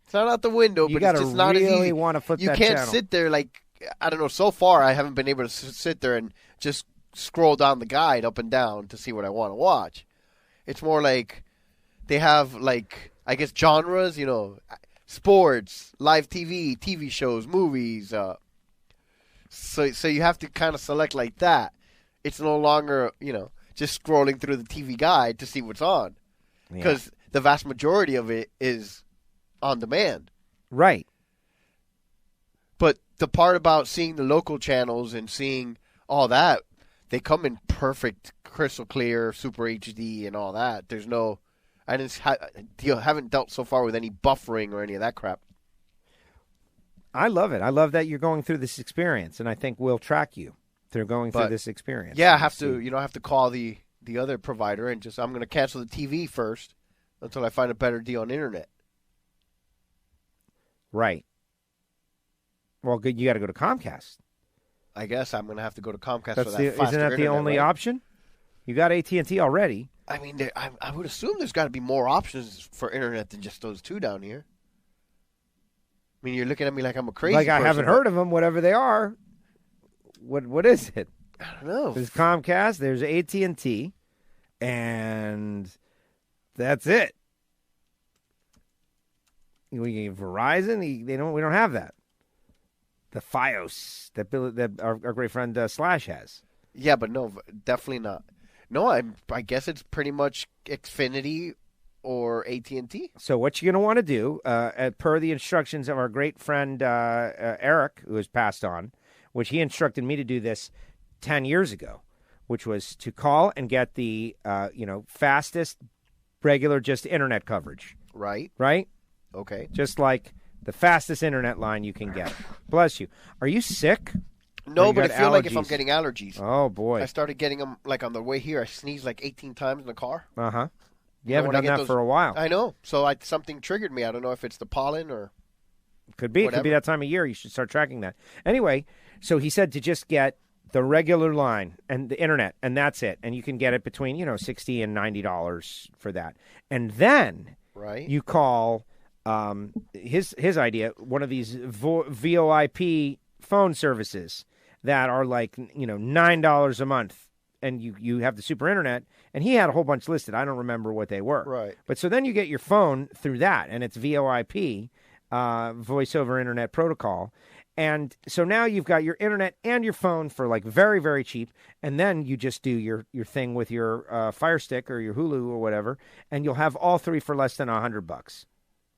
It's not out the window, but it's just not as easy. You really want to flip that channel. You can't channel. sit there like, I don't know, so far I haven't been able to sit there and just scroll down the guide up and down to see what I want to watch. It's more like they have, like, I guess, genres, sports, live TV, TV shows, movies. So you have to kind of select like that. It's no longer, just scrolling through the TV guide to see what's on. Because the vast majority of it is on demand. Right. But the part about seeing the local channels and seeing all that, they come in perfect, crystal clear, super HD and all that. There's no... haven't dealt so far with any buffering or any of that crap. I love it. I love that you're going through this experience, and I think we'll track you through going through this experience. Yeah, I have to call the other provider and I'm going to cancel the TV first until I find a better deal on internet. Right. Well, good. You got to go to Comcast. I guess I'm going to have to go to Comcast for that faster Isn't that the only option? You got AT&T already. I mean, I would assume there's got to be more options for internet than just those two down here. I mean, you're looking at me like I'm a crazy person. I haven't heard of them, whatever they are. What is it? I don't know. There's Comcast, there's AT&T, and that's it. We Verizon, we don't have that. The FiOS that our great friend Slash has. Yeah, but no, definitely not. No, I guess it's pretty much Xfinity or AT&T. So what you're going to want to do, per the instructions of our great friend Eric, who has passed on, which he instructed me to do this 10 years ago, which was to call and get the fastest regular just internet coverage. Right. Right? Okay. Just like the fastest internet line you can get. Bless you. Are you sick? No, but I feel like if I'm getting allergies. Oh, boy. I started getting them, like, on the way here. I sneezed like 18 times in the car. Uh-huh. You haven't done that for a while. I know. So something triggered me. I don't know if it's the pollen or Could be. whatever. It could be that time of year. You should start tracking that. Anyway, so he said to just get the regular line and the internet, and that's it. And you can get it between, $60 and $90 for that. And then you call his idea, one of these VoIP phone services that are like, $9 a month, and you have the super internet, and he had a whole bunch listed. I don't remember what they were. Right. But so then you get your phone through that, and it's VoIP, voice over internet protocol. And so now you've got your internet and your phone for like very, very cheap, and then you just do your thing with your Fire Stick or your Hulu or whatever, and you'll have all three for less than $100.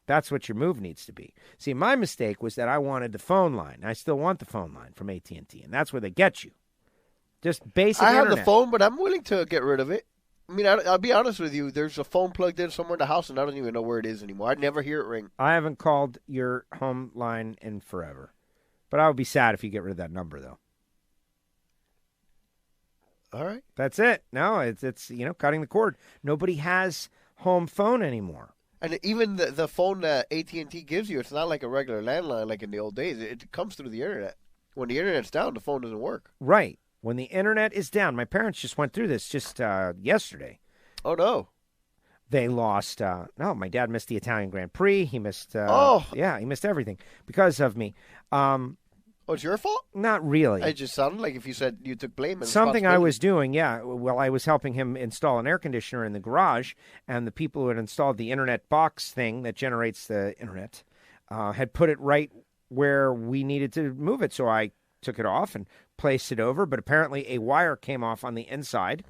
That's what your move needs to be. See, my mistake was that I wanted the phone line. I still want the phone line from AT&T, and that's where they get you. Just basic I have internet. the phone, but I'm willing to get rid of it. I mean, I'll be honest with you. There's a phone plugged in somewhere in the house, and I don't even know where it is anymore. I'd never hear it ring. I haven't called your home line in forever. But I would be sad if you get rid of that number, though. All right. That's it. No, it's cutting the cord. Nobody has home phone anymore. And even the phone that AT&T gives you, it's not like a regular landline like in the old days. It comes through the internet. When the internet's down, the phone doesn't work. Right. When the internet is down. My parents just went through this just yesterday. Oh, no. They lost. My dad missed the Italian Grand Prix. He missed. He missed everything because of me. It's your fault? Not really. It just sounded like if you said you took blame. And something I was doing, yeah. Well, I was helping him install an air conditioner in the garage, and the people who had installed the internet box thing that generates the internet had put it right where we needed to move it. So I took it off and placed it over, but apparently a wire came off on the inside.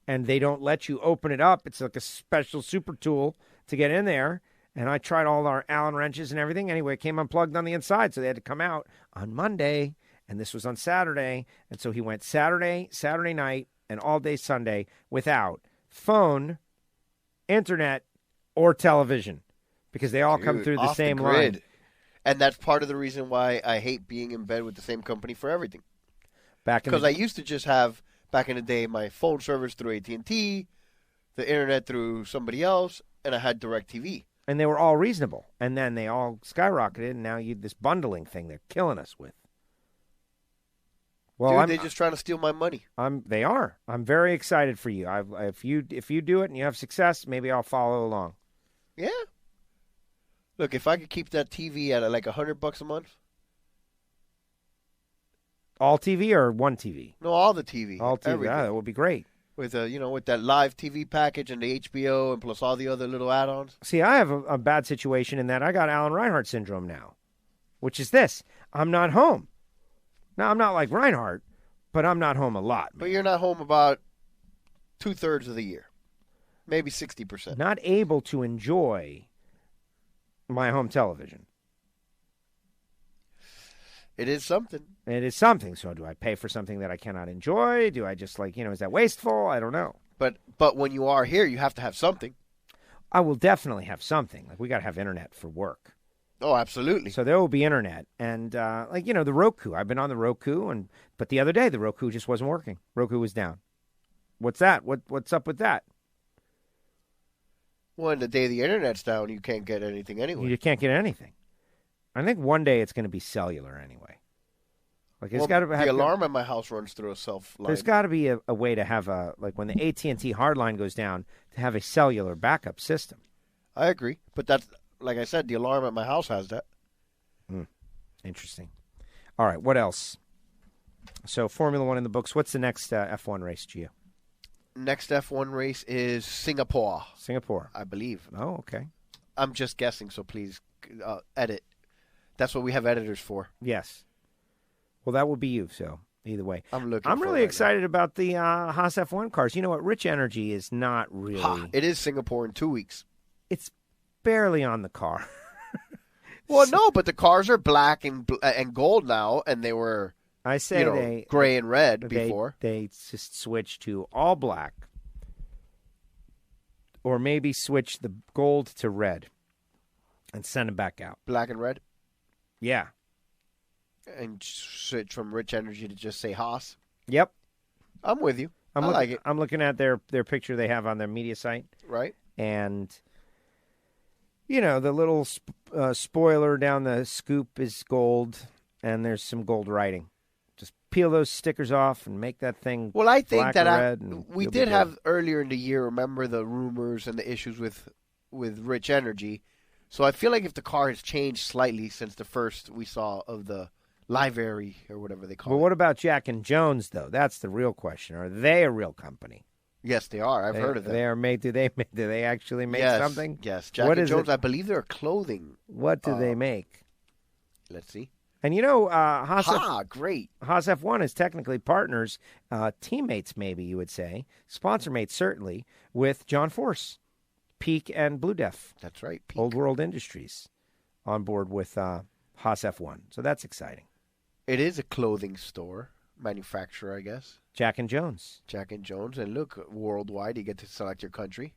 and they don't let you open it up. It's like a special super tool to get in there. And I tried all our Allen wrenches and everything. Anyway, it came unplugged on the inside, so they had to come out on Monday, and this was on Saturday. And so he went Saturday night, and all day Sunday without phone, internet, or television, because they all come through the same line. And that's part of the reason why I hate being in bed with the same company for everything. Because I used to just have, back in the day, my phone service through AT&T, the internet through somebody else, and I had DirecTV. And they were all reasonable. And then they all skyrocketed, and now this bundling thing they're killing us with. Well, they're just trying to steal my money. They are. I'm very excited for you. If you do it and you have success, maybe I'll follow along. Yeah. Look, if I could keep that TV at like $100 a month. All TV or one TV? No, all the TV. All TV. Yeah, that would be great. With with that live TV package and the HBO and plus all the other little add-ons. See, I have a bad situation in that I got Alan Reinhart syndrome now, which is this: I'm not home. Now I'm not like Reinhart, but I'm not home a lot. Man. But you're not home about 2/3 of the year, maybe 60%. Not able to enjoy my home television. It is something. It is something. So do I pay for something that I cannot enjoy? Do I just is that wasteful? I don't know. But when you are here, you have to have something. I will definitely have something. Like we got to have internet for work. Oh, absolutely. So there will be internet. And the Roku. I've been on the Roku, but the other day the Roku just wasn't working. Roku was down. What's that? What's up with that? Well, the day the internet's down, you can't get anything anyway. You can't get anything. I think one day it's going to be cellular anyway. Like it's got to the alarm at my house runs through a self line. There's got to be a way to have when the AT&T hard line goes down, to have a cellular backup system. I agree, but that's like I said, the alarm at my house has that. Interesting. All right, what else? So Formula One in the books. What's the next F1 race, Gio? Next F1 race is Singapore. Singapore, I believe. Oh, okay. I'm just guessing, so please edit. That's what we have editors for. Yes. Well, that will be you, so either way. I'm really excited about the Haas F1 cars. You know what? Rich Energy is not really... It is Singapore in 2 weeks. It's barely on the car. Well, no, but the cars are black and gold now, and they were gray and red before. They just switched to all black. Or maybe switch the gold to red and send them back out. Black and red? Yeah. And switch from Rich Energy to just say Haas? Yep. I'm with you. I like it. I'm looking at their picture they have on their media site. Right. And, the little spoiler down the scoop is gold, and there's some gold writing. Just peel those stickers off and make that thing Well, I think black or red. We did have earlier in the year, remember the rumors and the issues with Rich Energy. So I feel like if the car has changed slightly since the first we saw of the Livery or whatever they call it. But what about Jack and Jones, though? That's the real question. Are they a real company? Yes, they are. I've heard of them. They are made. Do they actually make something? Yes. Jack and Jones, I believe they're clothing. What do they make? Let's see. And Haas great. Haas F1 is technically partners, teammates maybe you would say, sponsor mates certainly, with John Force, Peak and Blue Def. That's right. Peak. Old World Industries on board with Haas F1. So that's exciting. It is a clothing store, manufacturer, I guess. Jack and Jones. Jack and Jones. And look, worldwide, you get to select your country.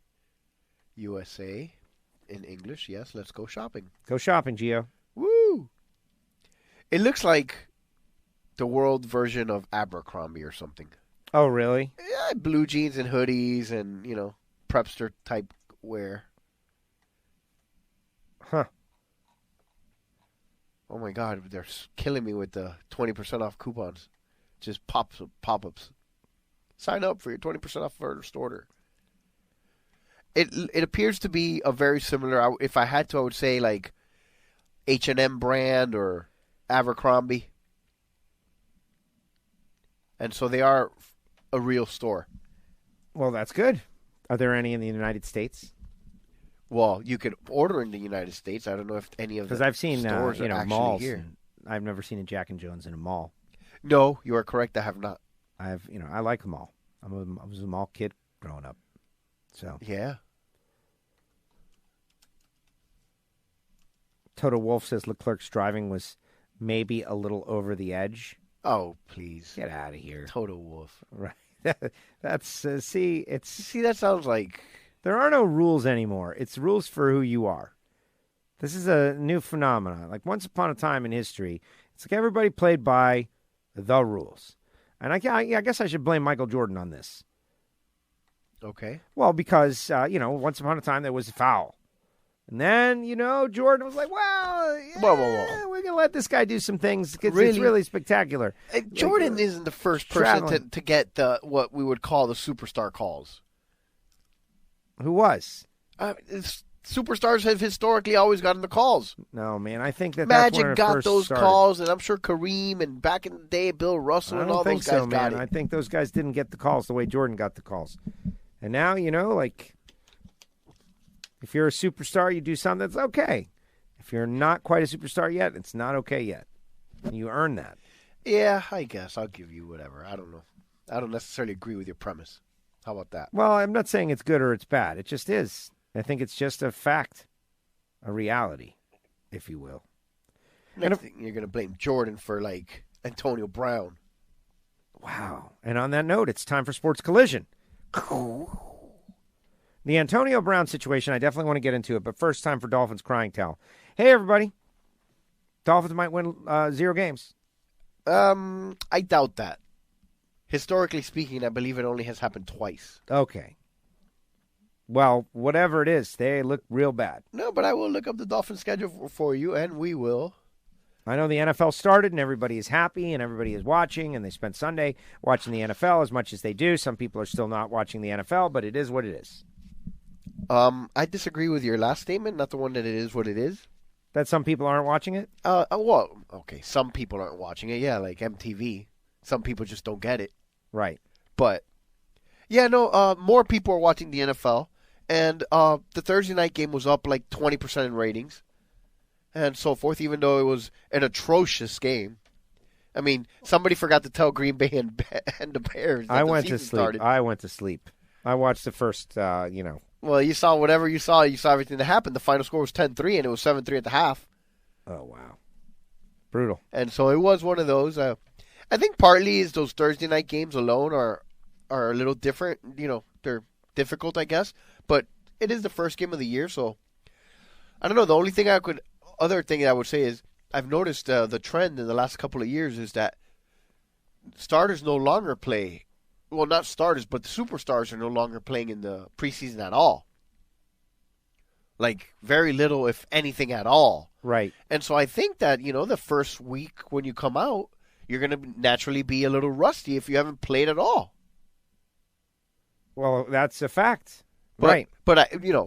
USA in English. Yes, let's go shopping. Go shopping, Gio. Woo! It looks like the world version of Abercrombie or something. Oh, really? Yeah, blue jeans and hoodies and, prepster type wear. Huh. Oh, my God. They're killing me with the 20% off coupons. Just pop-ups. Sign up for your 20% off first order. It appears to be a very similar, if I had to, I would say like H&M brand or Abercrombie. And so they are a real store. Well, that's good. Are there any in the United States? Well, you could order in the United States. I don't know if any of the because I've seen stores are actually malls. here. I've never seen a Jack and Jones in a mall. No, you are correct. I have not. I like a mall. I was a mall kid growing up. So Yeah. Toto Wolff says Leclerc's driving was maybe a little over the edge. Oh, please. Get out of here. Toto Wolff. Right. That's see, that sounds like there are no rules anymore. It's rules for who you are. This is a new phenomenon. Like once upon a time in history, it's like everybody played by the rules. And I guess I should blame Michael Jordan on this. okay. Well, because, once upon a time there was a foul. And then, Jordan was like, well, yeah, Whoa. we're going to let this guy do some things because Really? it's really spectacular. Jordan isn't the first person traveling. to get what we would call the superstar calls. Who was? Superstars have historically always gotten the calls. No, man, I think that's Magic when it got first those started. calls, and I'm sure Kareem and back in the day, Bill Russell I and all don't think those guys so, got man. it. I think those guys didn't get the calls the way Jordan got the calls. And now, if you're a superstar, you do something that's okay. If you're not quite a superstar yet, it's not okay yet. You earn that. Yeah, I guess I'll give you whatever. I don't know. I don't necessarily agree with your premise. How about that? Well, I'm not saying it's good or it's bad. It just is. I think it's just a fact, a reality, if you will. Next thing, you're going to blame Jordan for, Antonio Brown. Wow. And on that note, it's time for Sports Collision. The Antonio Brown situation, I definitely want to get into it, but first, time for Dolphins Crying Towel. Hey, everybody. Dolphins might win 0 games. I doubt that. Historically speaking, I believe it only has happened twice. Okay. Well, whatever it is, they look real bad. No, but I will look up the Dolphins schedule for you, and we will. I know the NFL started, and everybody is happy, and everybody is watching, and they spent Sunday watching the NFL as much as they do. Some people are still not watching the NFL, but it is what it is. I disagree with your last statement, not the one that it is what it is. That some people aren't watching it? Well, okay, some people aren't watching it, yeah, like MTV. Some people just don't get it. Right. But, yeah, no, more people are watching the NFL, and the Thursday night game was up 20% in ratings and so forth, even though it was an atrocious game. I mean, somebody forgot to tell Green Bay and the Bears that I the went to season sleep. started. I went to sleep. I watched the first, Well, you saw whatever you saw. You saw everything that happened. The final score was 10-3, and it was 7-3 at the half. Oh, wow. Brutal. And so it was one of those. I think partly is those Thursday night games alone are a little different. They're difficult, I guess. But it is the first game of the year, so I don't know. The only other thing I would say is I've noticed the trend in the last couple of years is that starters no longer play. Well, not starters, but the superstars are no longer playing in the preseason at all. Very little, if anything at all. Right. And so I think that, the first week when you come out, you're going to naturally be a little rusty if you haven't played at all. Well, that's a fact. But, right. But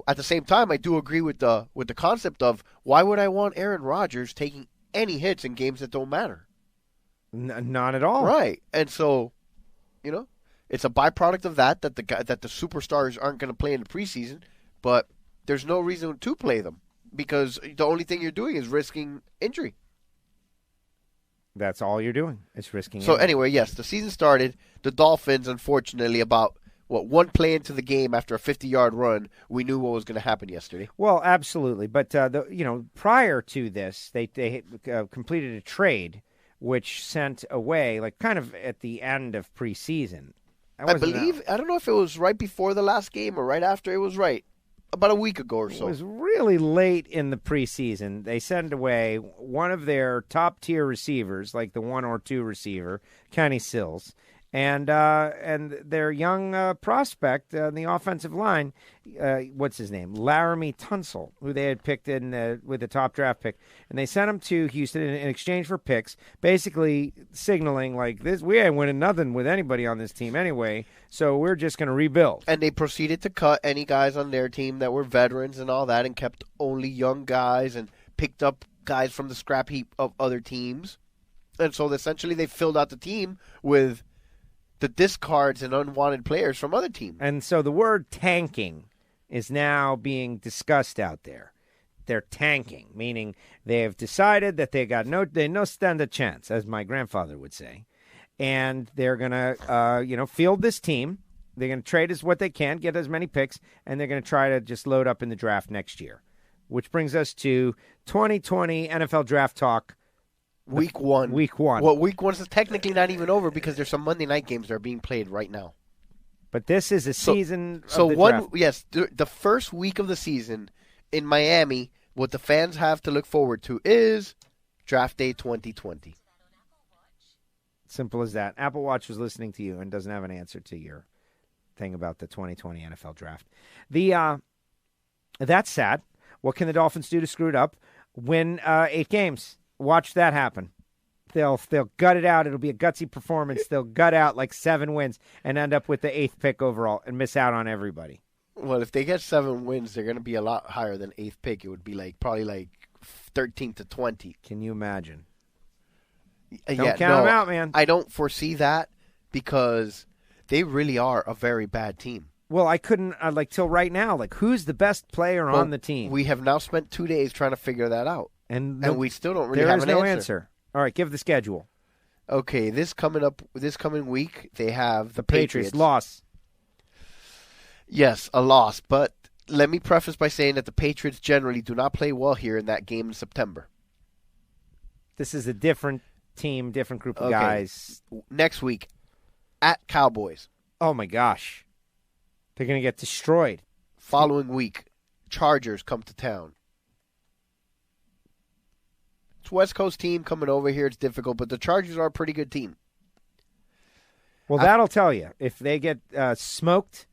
at the same time, I do agree with the concept of why would I want Aaron Rodgers taking any hits in games that don't matter? Not at all. Right. And so, it's a byproduct of that the superstars aren't going to play in the preseason, but there's no reason to play them because the only thing you're doing is risking injury. That's all you're doing. It's risking So injury. anyway, yes, the season started. The Dolphins, unfortunately, about one play into the game after a 50-yard run, we knew what was going to happen yesterday. Well, absolutely. But prior to this, they completed a trade which sent away kind of at the end of preseason. I believe, I don't know if it was right before the last game or right after. It was right about a week ago or so. It was really late in the preseason. They sent away one of their top-tier receivers, like the 1 or 2 receiver, Kenny Sills, and their young prospect on the offensive line, what's his name? Laramie Tunsil, who they had picked in with the top draft pick. And they sent him to Houston in exchange for picks, basically signaling this: we ain't winning nothing with anybody on this team anyway, so we're just going to rebuild. And they proceeded to cut any guys on their team that were veterans and all that and kept only young guys and picked up guys from the scrap heap of other teams. And so essentially they filled out the team with the discards and unwanted players from other teams. And so the word tanking is now being discussed out there. They're tanking, meaning they have decided that they no stand a chance, as my grandfather would say. And they're going to, field this team They're going to trade as what they can, get as many picks, and they're going to try to just load up in the draft next year. Which brings us to 2020 NFL Draft Talk. Week 1. Week 1. Well, Week 1 is technically not even over because there's some Monday night games that are being played right now. But this is a season so of the one, draft. yes, the first week of the season in Miami, what the fans have to look forward to is Draft Day 2020. Simple as that. Apple Watch was listening to you and doesn't have an answer to your thing about the 2020 NFL Draft. That's sad. What can the Dolphins do to screw it up? Win 8 games. Watch that happen. They'll gut it out. It'll be a gutsy performance. They'll gut out like 7 wins and end up with the 8th pick overall and miss out on everybody. Well, if they get 7 wins, they're going to be a lot higher than 8th pick. It would be probably 13 to 20. Can you imagine? Don't count them out, man. I don't foresee that because they really are a very bad team. Well, I couldn't, till right now, who's the best player on the team? We have now spent 2 days trying to figure that out. And we still don't really have an answer. There is no answer. All right, give the schedule. Okay, this coming week, they have the Patriots. Loss. Yes, a loss. But let me preface by saying that the Patriots generally do not play well here in that game in September. This is a different team, different group of guys. Next week, at Cowboys. Oh, my gosh. They're going to get destroyed. Following week, Chargers come to town. It's West Coast team coming over here. It's difficult, but the Chargers are a pretty good team. Well, that'll tell you. If they get smoked,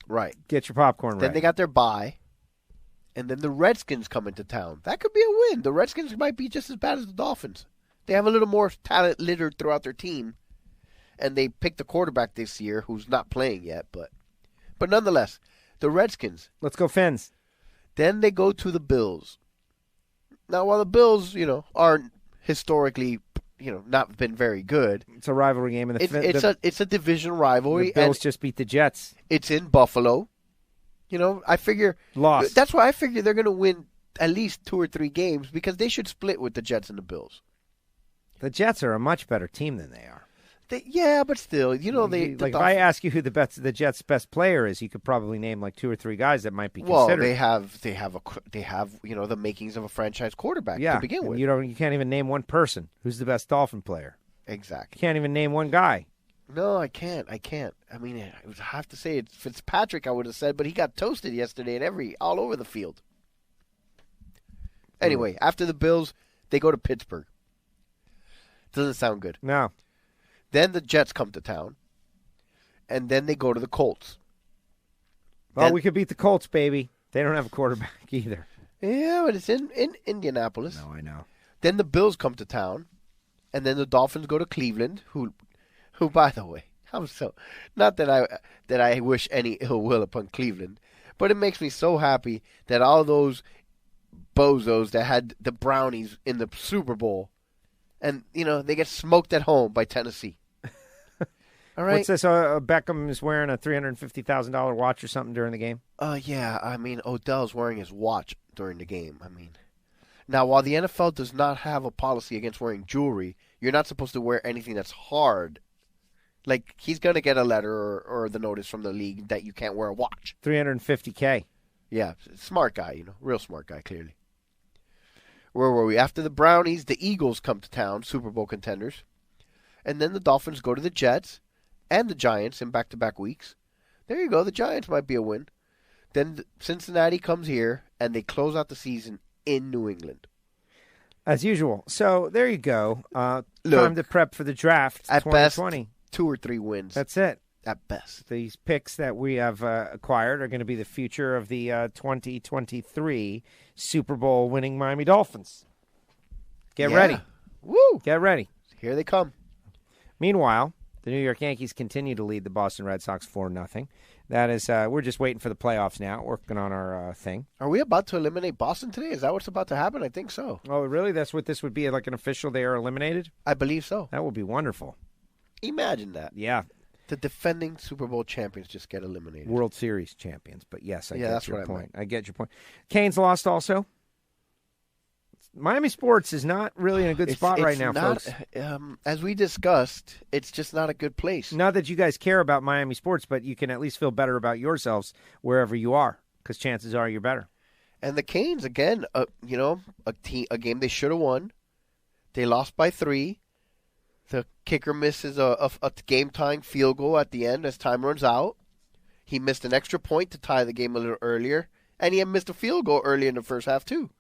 right, get your popcorn ready. Then they got their bye, and then the Redskins come into town. That could be a win. The Redskins might be just as bad as the Dolphins. They have a little more talent littered throughout their team, and they picked the quarterback this year who's not playing yet, but nonetheless, the Redskins. Let's go Fins. Then they go to the Bills. Now, while the Bills, aren't historically, not been very good. It's a rivalry game. And it's a division rivalry. The Bills just beat the Jets. It's in Buffalo. I figure. Loss. That's why I figure they're going to win at least 2 or 3 games because they should split with the Jets and the Bills. The Jets are a much better team than they are. Yeah, but still, if I ask you who the Jets' best player is, you could probably name 2 or 3 guys that might be considered. Well, they have the makings of a franchise quarterback to begin with. You can't even name one person who's the best Dolphin player. Exactly. You can't even name one guy. No, I can't. I mean, I would have to say it's Fitzpatrick. I would have said, but he got toasted yesterday all over the field. Anyway, after the Bills, they go to Pittsburgh. Doesn't sound good. No. Then the Jets come to town, and then they go to the Colts. Well, we could beat the Colts, baby. They don't have a quarterback either. Yeah, but it's in Indianapolis. No, I know. Then the Bills come to town, and then the Dolphins go to Cleveland, who by the way, not that I wish any ill will upon Cleveland, but it makes me so happy that all those bozos that had the Brownies in the Super Bowl, and they get smoked at home by Tennessee. All right. What's this? Beckham is wearing a $350,000 watch or something during the game? Yeah. I mean, Odell's wearing his watch during the game. I mean, now while the NFL does not have a policy against wearing jewelry, you're not supposed to wear anything that's hard. Like, he's going to get a letter or the notice from the league that you can't wear a watch. $350K. Yeah, smart guy, real smart guy, clearly. Where were we? After the Brownies, the Eagles come to town, Super Bowl contenders. And then the Dolphins go to the Jets and the Giants in back-to-back weeks. There you go. The Giants might be a win. Then Cincinnati comes here, and they close out the season in New England. As usual. So there you go. Time to prep for the draft. At 2020. best, 2 or 3 wins. That's it. At best. These picks that we have acquired are going to be the future of the 2023 Super Bowl winning Miami Dolphins. Get ready. Woo! Get ready. Here they come. Meanwhile, the New York Yankees continue to lead the Boston Red Sox 4-0. That is, we're just waiting for the playoffs now, working on our thing. Are we about to eliminate Boston today? Is that what's about to happen? I think so. Oh, really? That's what this would be, like an official, they are eliminated? I believe so. That would be wonderful. Imagine that. Yeah. The defending Super Bowl champions just get eliminated. World Series champions. But yes, I get that's your what point. I get your point. Canes lost also. Miami sports is not really in a good spot right now, folks. As we discussed, it's just not a good place. Not that you guys care about Miami sports, but you can at least feel better about yourselves wherever you are, because chances are you're better. And the Canes, again, a game they should have won. They lost by 3. The kicker misses a game-tying field goal at the end as time runs out. He missed an extra point to tie the game a little earlier, and he had missed a field goal early in the first half, too.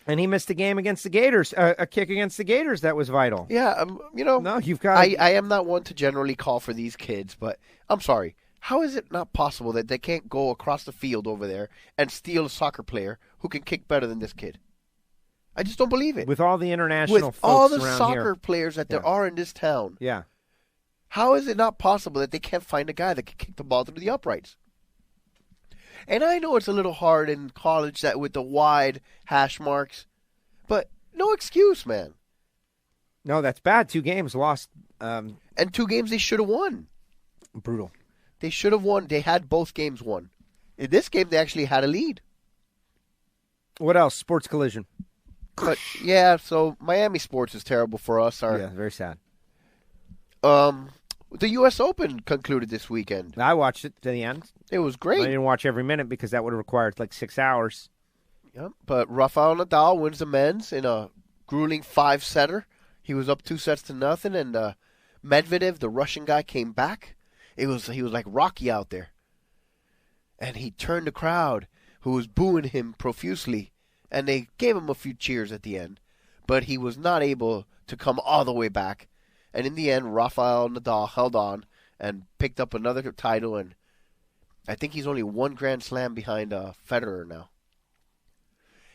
And he missed a game against the Gators, a kick against the Gators that was vital. Yeah, No, you've got. I am not one to generally call for these kids, but I'm sorry. How is it not possible that they can't go across the field over there and steal a soccer player who can kick better than this kid? I just don't believe it. With all the international folks all the around soccer here. players that there are in this town. Yeah. How is it not possible that they can't find a guy that can kick the ball through the uprights? And I know it's a little hard in college that with the wide hash marks, but no excuse, man. No, that's bad. 2 games lost. And 2 games they should have won. Brutal. They should have won. They had both games won. In this game, they actually had a lead. What else? SportsCollision. But, yeah, so Miami sports is terrible for us. Yeah, very sad. The U.S. Open concluded this weekend. I watched it to the end. It was great. I didn't watch every minute because that would have required like 6 hours. Yep. But Rafael Nadal wins the men's in a grueling 5-setter. He was up 2-0, and Medvedev, the Russian guy, came back. He was like Rocky out there. And he turned the crowd, who was booing him profusely, and they gave him a few cheers at the end. But he was not able to come all the way back. And in the end, Rafael Nadal held on and picked up another title, and I think he's only 1 Grand Slam behind Federer now.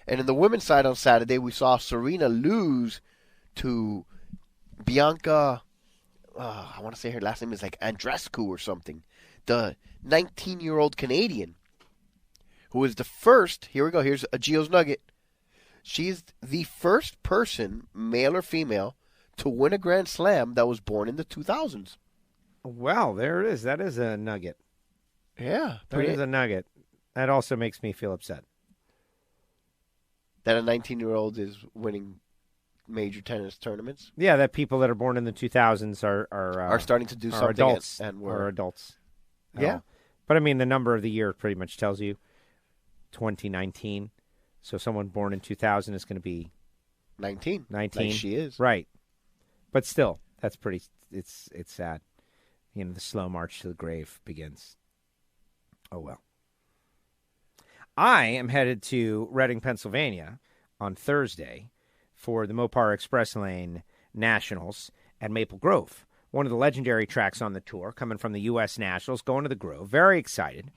And in the women's side on Saturday, we saw Serena lose to Bianca, I want to say her last name is like Andreescu or something, the 19-year-old Canadian, who is the first, here we go, here's a Gio's Nugget. She's the first person, male or female, to win a Grand Slam that was born in the 2000s. Well, there it is. That is a nugget. Yeah. That is a nugget. That also makes me feel upset. That a 19-year-old is winning major tennis tournaments? Yeah, that people that are born in the 2000s are starting to do something. Adults. And are adults. Yeah. But, I mean, the number of the year pretty much tells you 2019. So someone born in 2000 is going to be 19. 19. Like she is. Right. But still, that's pretty, it's sad. You know, the slow march to the grave begins. Oh, well. I am headed to Reading, Pennsylvania on Thursday for the Mopar Express Lane Nationals at Maple Grove, one of the legendary tracks on the tour, coming from the U.S. Nationals, going to the Grove. Very excited.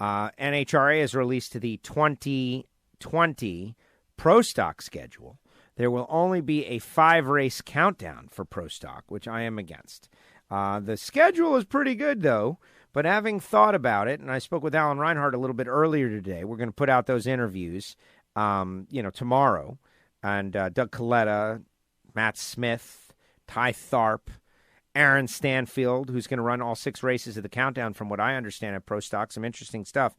NHRA has released the 2020 Pro Stock schedule. There will only be a 5-race countdown for Pro Stock, which I am against. The schedule is pretty good, though, but having thought about it, and I spoke with Alan Reinhardt a little bit earlier today, we're going to put out those interviews, tomorrow, and Doug Coletta, Matt Smith, Ty Tharp, Aaron Stanfield, who's going to run all 6 races of the countdown, from what I understand at Pro Stock. Some interesting stuff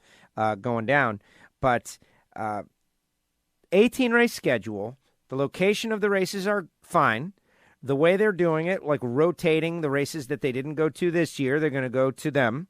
going down. But 18-race schedule. The location of the races are fine. The way they're doing it, like rotating the races that they didn't go to this year, they're going to go to them.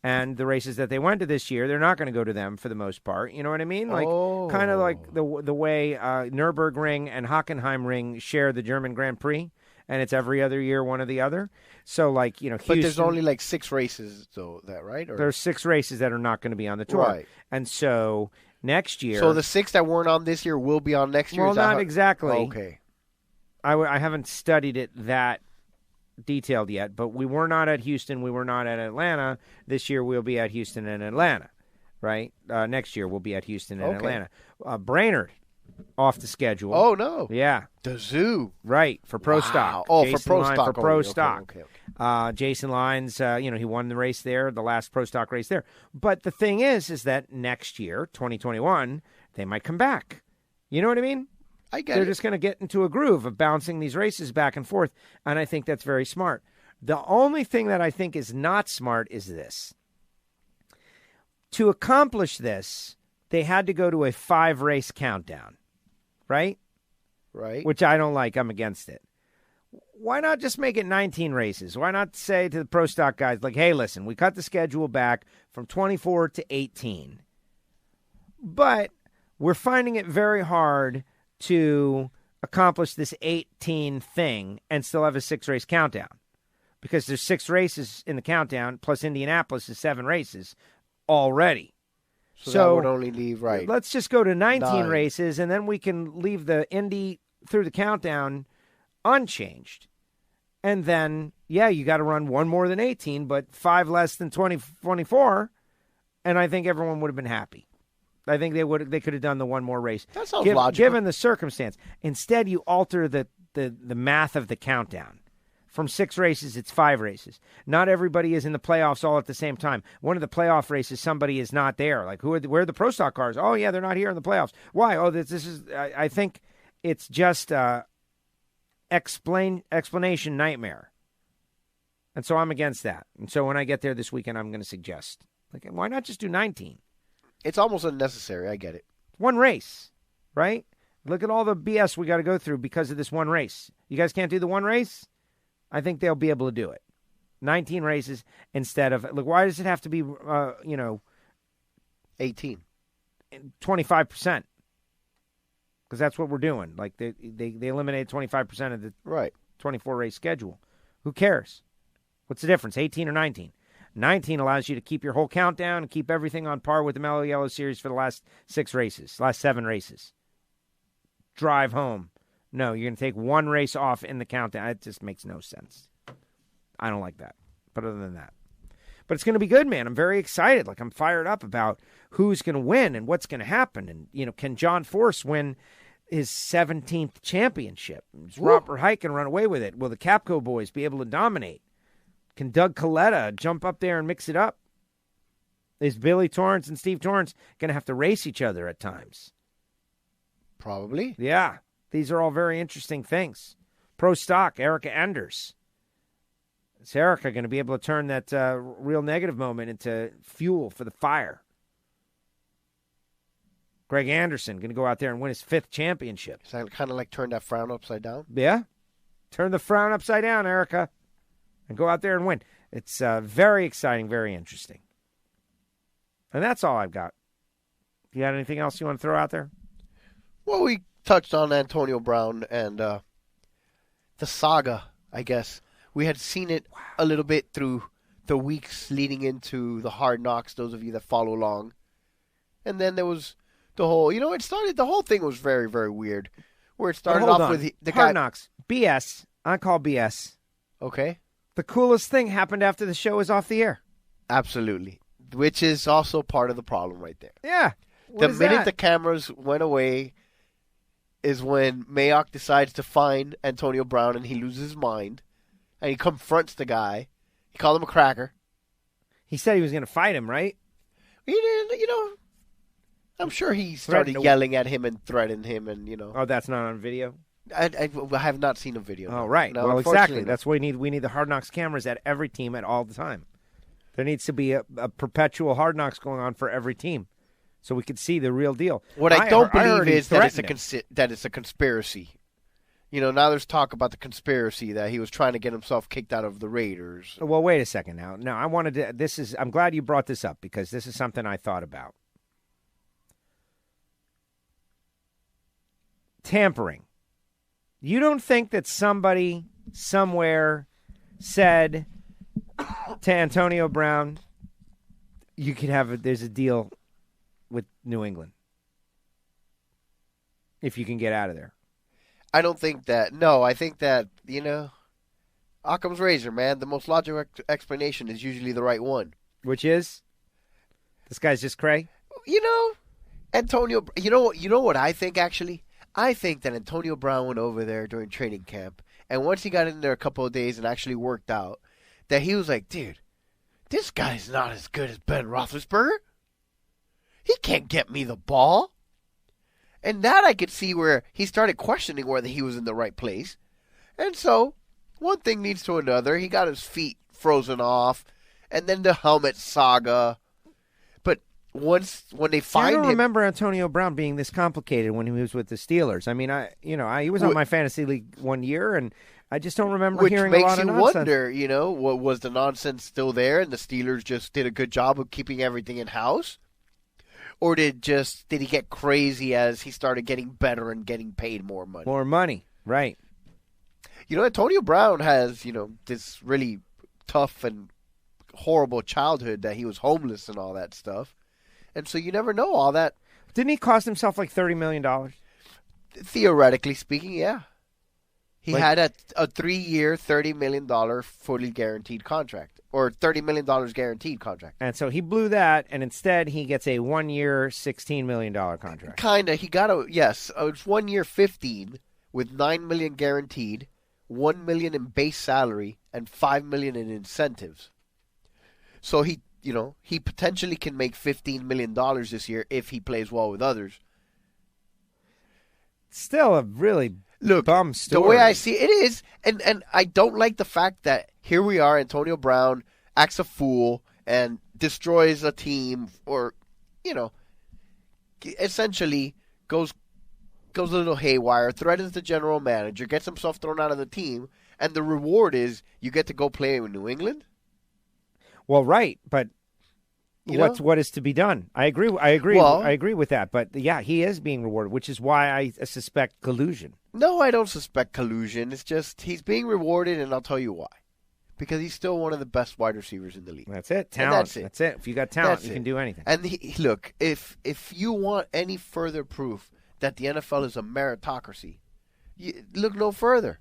And the races that they went to this year, they're not going to go to them for the most part. You know what I mean? Like kind of like the way Nürburgring and Hockenheimring share the German Grand Prix, and it's every other year one or the other. So, like, you know, Houston, but there's only like 6 races, though, that right? Or? There's 6 races that are not going to be on the tour. Right. And so next year. So the 6 that weren't on this year will be on next year? Well, not exactly. Okay. I haven't studied it that detailed yet, but we were not at Houston. We were not at Atlanta. This year we'll be at Houston and Atlanta, right? Next year we'll be at Houston and Atlanta. Brainerd off the schedule. Oh, no. Yeah. The Zoo. Right, for Pro Stock. Oh, Jason for Pro Lyons Stock. For Pro Stock. Okay. Jason Lyons, he won the race there, the last Pro Stock race there. But the thing is that next year, 2021, they might come back. You know what I mean? I get They're it. just going to get into a groove of bouncing these races back and forth, and I think that's very smart. The only thing that I think is not smart is this. To accomplish this, they had to go to a 5-race countdown, right? Right. which I don't like. I'm against it. Why not just make it 19 races? Why not say to the pro stock guys, like, hey, listen, we cut the schedule back from 24 to 18. But we're finding it very hard to accomplish this 18 thing and still have a 6-race countdown. Because there's 6 races in the countdown, plus Indianapolis is 7 races already. So that would only leave, right. Let's just go to 19 9 races, and then we can leave the Indy through the countdown unchanged. And then, yeah, you got to run one more than 18, but 5 less than 24, and I think everyone would have been happy. I think they could have done the one more race. That sounds logical. Given the circumstance. Instead, you alter the math of the countdown. From 6 races, it's 5 races. Not everybody is in the playoffs all at the same time. One of the playoff races, somebody is not there. Like, where are the pro stock cars? Oh, yeah, they're not here in the playoffs. Why? Oh, this is. I think it's just explanation nightmare. And so I'm against that. And so when I get there this weekend, I'm going to suggest, like, why not just do 19? It's almost unnecessary. I get it. One race, right? Look at all the BS we got to go through because of this one race. You guys can't do the one race? I think they'll be able to do it. 19 races instead of, look, why does it have to be, 18. 25%? Because that's what we're doing. Like, they eliminated 25% of the 24-race schedule. Who cares? What's the difference, 18 or 19? 19 allows you to keep your whole countdown and keep everything on par with the Mellow Yellow Series for the last 7 races. Drive home. No, you're going to take one race off in the countdown. It just makes no sense. I don't like that. But other than that. But it's going to be good, man. I'm very excited. Like, I'm fired up about who's going to win and what's going to happen. And, can John Force win his 17th championship? Is Robert Hike can run away with it? Will the Capco boys be able to dominate? Can Doug Coletta jump up there and mix it up? Is Billy Torrance and Steve Torrance going to have to race each other at times? Probably. Yeah. These are all very interesting things. Pro stock, Erica Enders. Is Erica going to be able to turn that real negative moment into fuel for the fire? Greg Anderson going to go out there and win his 5th championship. Is that kind of like turn that frown upside down? Yeah. Turn the frown upside down, Erica, and go out there and win. It's very exciting, very interesting. And that's all I've got. You got anything else you want to throw out there? Well, we touched on Antonio Brown and the saga, I guess. We had seen it a little bit through the weeks leading into the Hard Knocks, those of you that follow along. And then there was the whole, the whole thing was very, very weird. Where it started off with the guy. Hard Knocks. BS. I call BS. Okay. The coolest thing happened after the show was off the air. Absolutely. Which is also part of the problem right there. Yeah. The minute the cameras went away is when Mayock decides to find Antonio Brown and he loses his mind. And he confronts the guy. He called him a cracker. He said he was going to fight him, right? He did, I'm sure he started yelling at him and threatened him and, Oh, that's not on video? I have not seen a video. Oh, right. No, well, exactly. That's what we need. We need the Hard Knocks cameras at every team at all the time. There needs to be a perpetual Hard Knocks going on for every team so we could see the real deal. What I don't believe is that it's a conspiracy. Now there's talk about the conspiracy that he was trying to get himself kicked out of the Raiders. Well, wait a second now. No, I wanted to. I'm glad you brought this up because this is something I thought about. Tampering. You don't think that somebody somewhere said to Antonio Brown, you could there's a deal with New England if you can get out of there? I don't think that. No, I think that, Occam's razor, man. The most logical explanation is usually the right one. Which is? This guy's just cray? Antonio, you know what I think, actually? I think that Antonio Brown went over there during training camp, and once he got in there a couple of days and actually worked out, that he was like, dude, this guy's not as good as Ben Roethlisberger. He can't get me the ball. And that I could see where he started questioning whether he was in the right place. And so, one thing leads to another. He got his feet frozen off, and then the helmet saga. But when they I find don't him, remember Antonio Brown being this complicated when he was with the Steelers. I mean, he was on my fantasy league one year, and I just don't remember hearing a lot of nonsense. Which makes you wonder, what was the nonsense still there, and the Steelers just did a good job of keeping everything in house, or did he get crazy as he started getting better and getting paid more money? More money, right? Antonio Brown has this really tough and horrible childhood that he was homeless and all that stuff. And so you never know all that. Didn't he cost himself like $30 million? Theoretically speaking, yeah. He had a 3-year, $30 million fully guaranteed contract, or $30 million guaranteed contract. And so he blew that, and instead he gets a 1-year, $16 million contract. Kind of. He got it's 1 year, 15 with $9 million guaranteed, $1 million in base salary, and $5 million in incentives. So he potentially can make $15 million this year if he plays well with others. Still a really bum story. The way I see it is, and I don't like the fact that here we are, Antonio Brown acts a fool and destroys a team, or, essentially goes a little haywire, threatens the general manager, gets himself thrown out of the team, and the reward is you get to go play in New England? Well, right, but what is to be done? I agree. I agree with that. But yeah, he is being rewarded, which is why I suspect collusion. No, I don't suspect collusion. It's just he's being rewarded, and I'll tell you why. Because he's still one of the best wide receivers in the league. That's it. Talent. That's it. If you got talent, you can do anything. And look, if you want any further proof that the NFL is a meritocracy, look no further.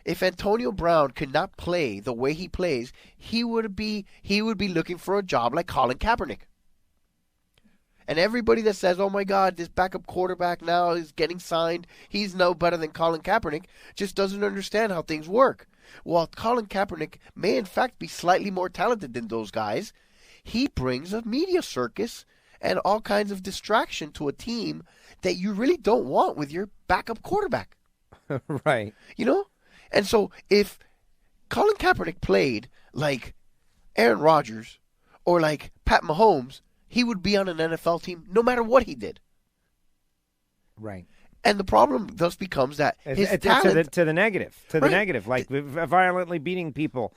If Antonio Brown could not play the way he plays, he would be looking for a job like Colin Kaepernick. And everybody that says, "Oh my God, this backup quarterback now is getting signed, he's no better than Colin Kaepernick," just doesn't understand how things work. While Colin Kaepernick may in fact be slightly more talented than those guys, he brings a media circus and all kinds of distraction to a team that you really don't want with your backup quarterback. Right. And so if Colin Kaepernick played like Aaron Rodgers or like Pat Mahomes, he would be on an NFL team no matter what he did. Right. And the problem thus becomes that his talent... To the negative, like violently beating people,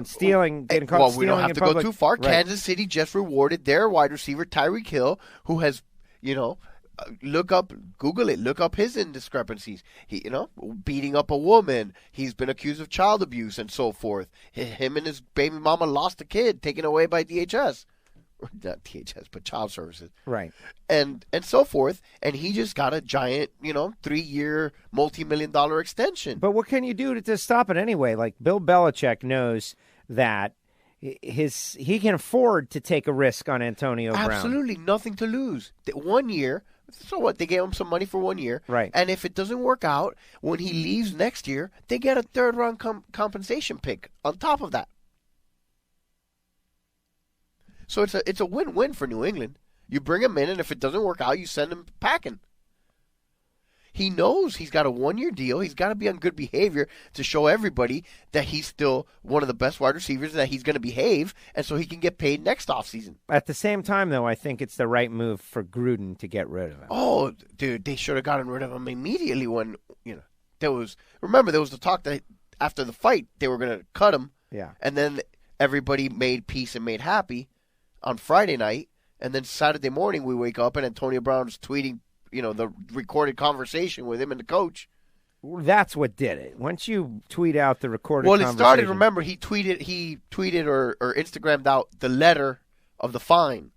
stealing, getting caught stealing in public. Well, we don't have to go too far. Right. Kansas City just rewarded their wide receiver, Tyreek Hill, who has, Google it, look up his indiscrepancies. He, beating up a woman. He's been accused of child abuse and so forth. Him and his baby mama lost a kid taken away by DHS. Not DHS, but child services. Right. And so forth. And he just got a giant, 3-year, multi-million-dollar extension. But what can you do to stop it anyway? Like Bill Belichick knows that he can afford to take a risk on Antonio Brown. Absolutely nothing to lose. 1 year. So what? They gave him some money for 1 year. Right. And if it doesn't work out, when he leaves next year, they get a third-round compensation pick on top of that. So it's a win-win for New England. You bring him in, and if it doesn't work out, you send him packing. He knows he's got a 1-year deal. He's got to be on good behavior to show everybody that he's still one of the best wide receivers, and that he's going to behave, and so he can get paid next offseason. At the same time, though, I think it's the right move for Gruden to get rid of him. Oh, dude, they should have gotten rid of him immediately when, there was the talk that after the fight they were going to cut him. Yeah. And then everybody made peace and made happy on Friday night, and then Saturday morning we wake up and Antonio Brown's tweeting, the recorded conversation with him and the coach. That's what did it. Once you tweet out the recorded conversation. Well, it started, remember, he tweeted or Instagrammed out the letter of the fine,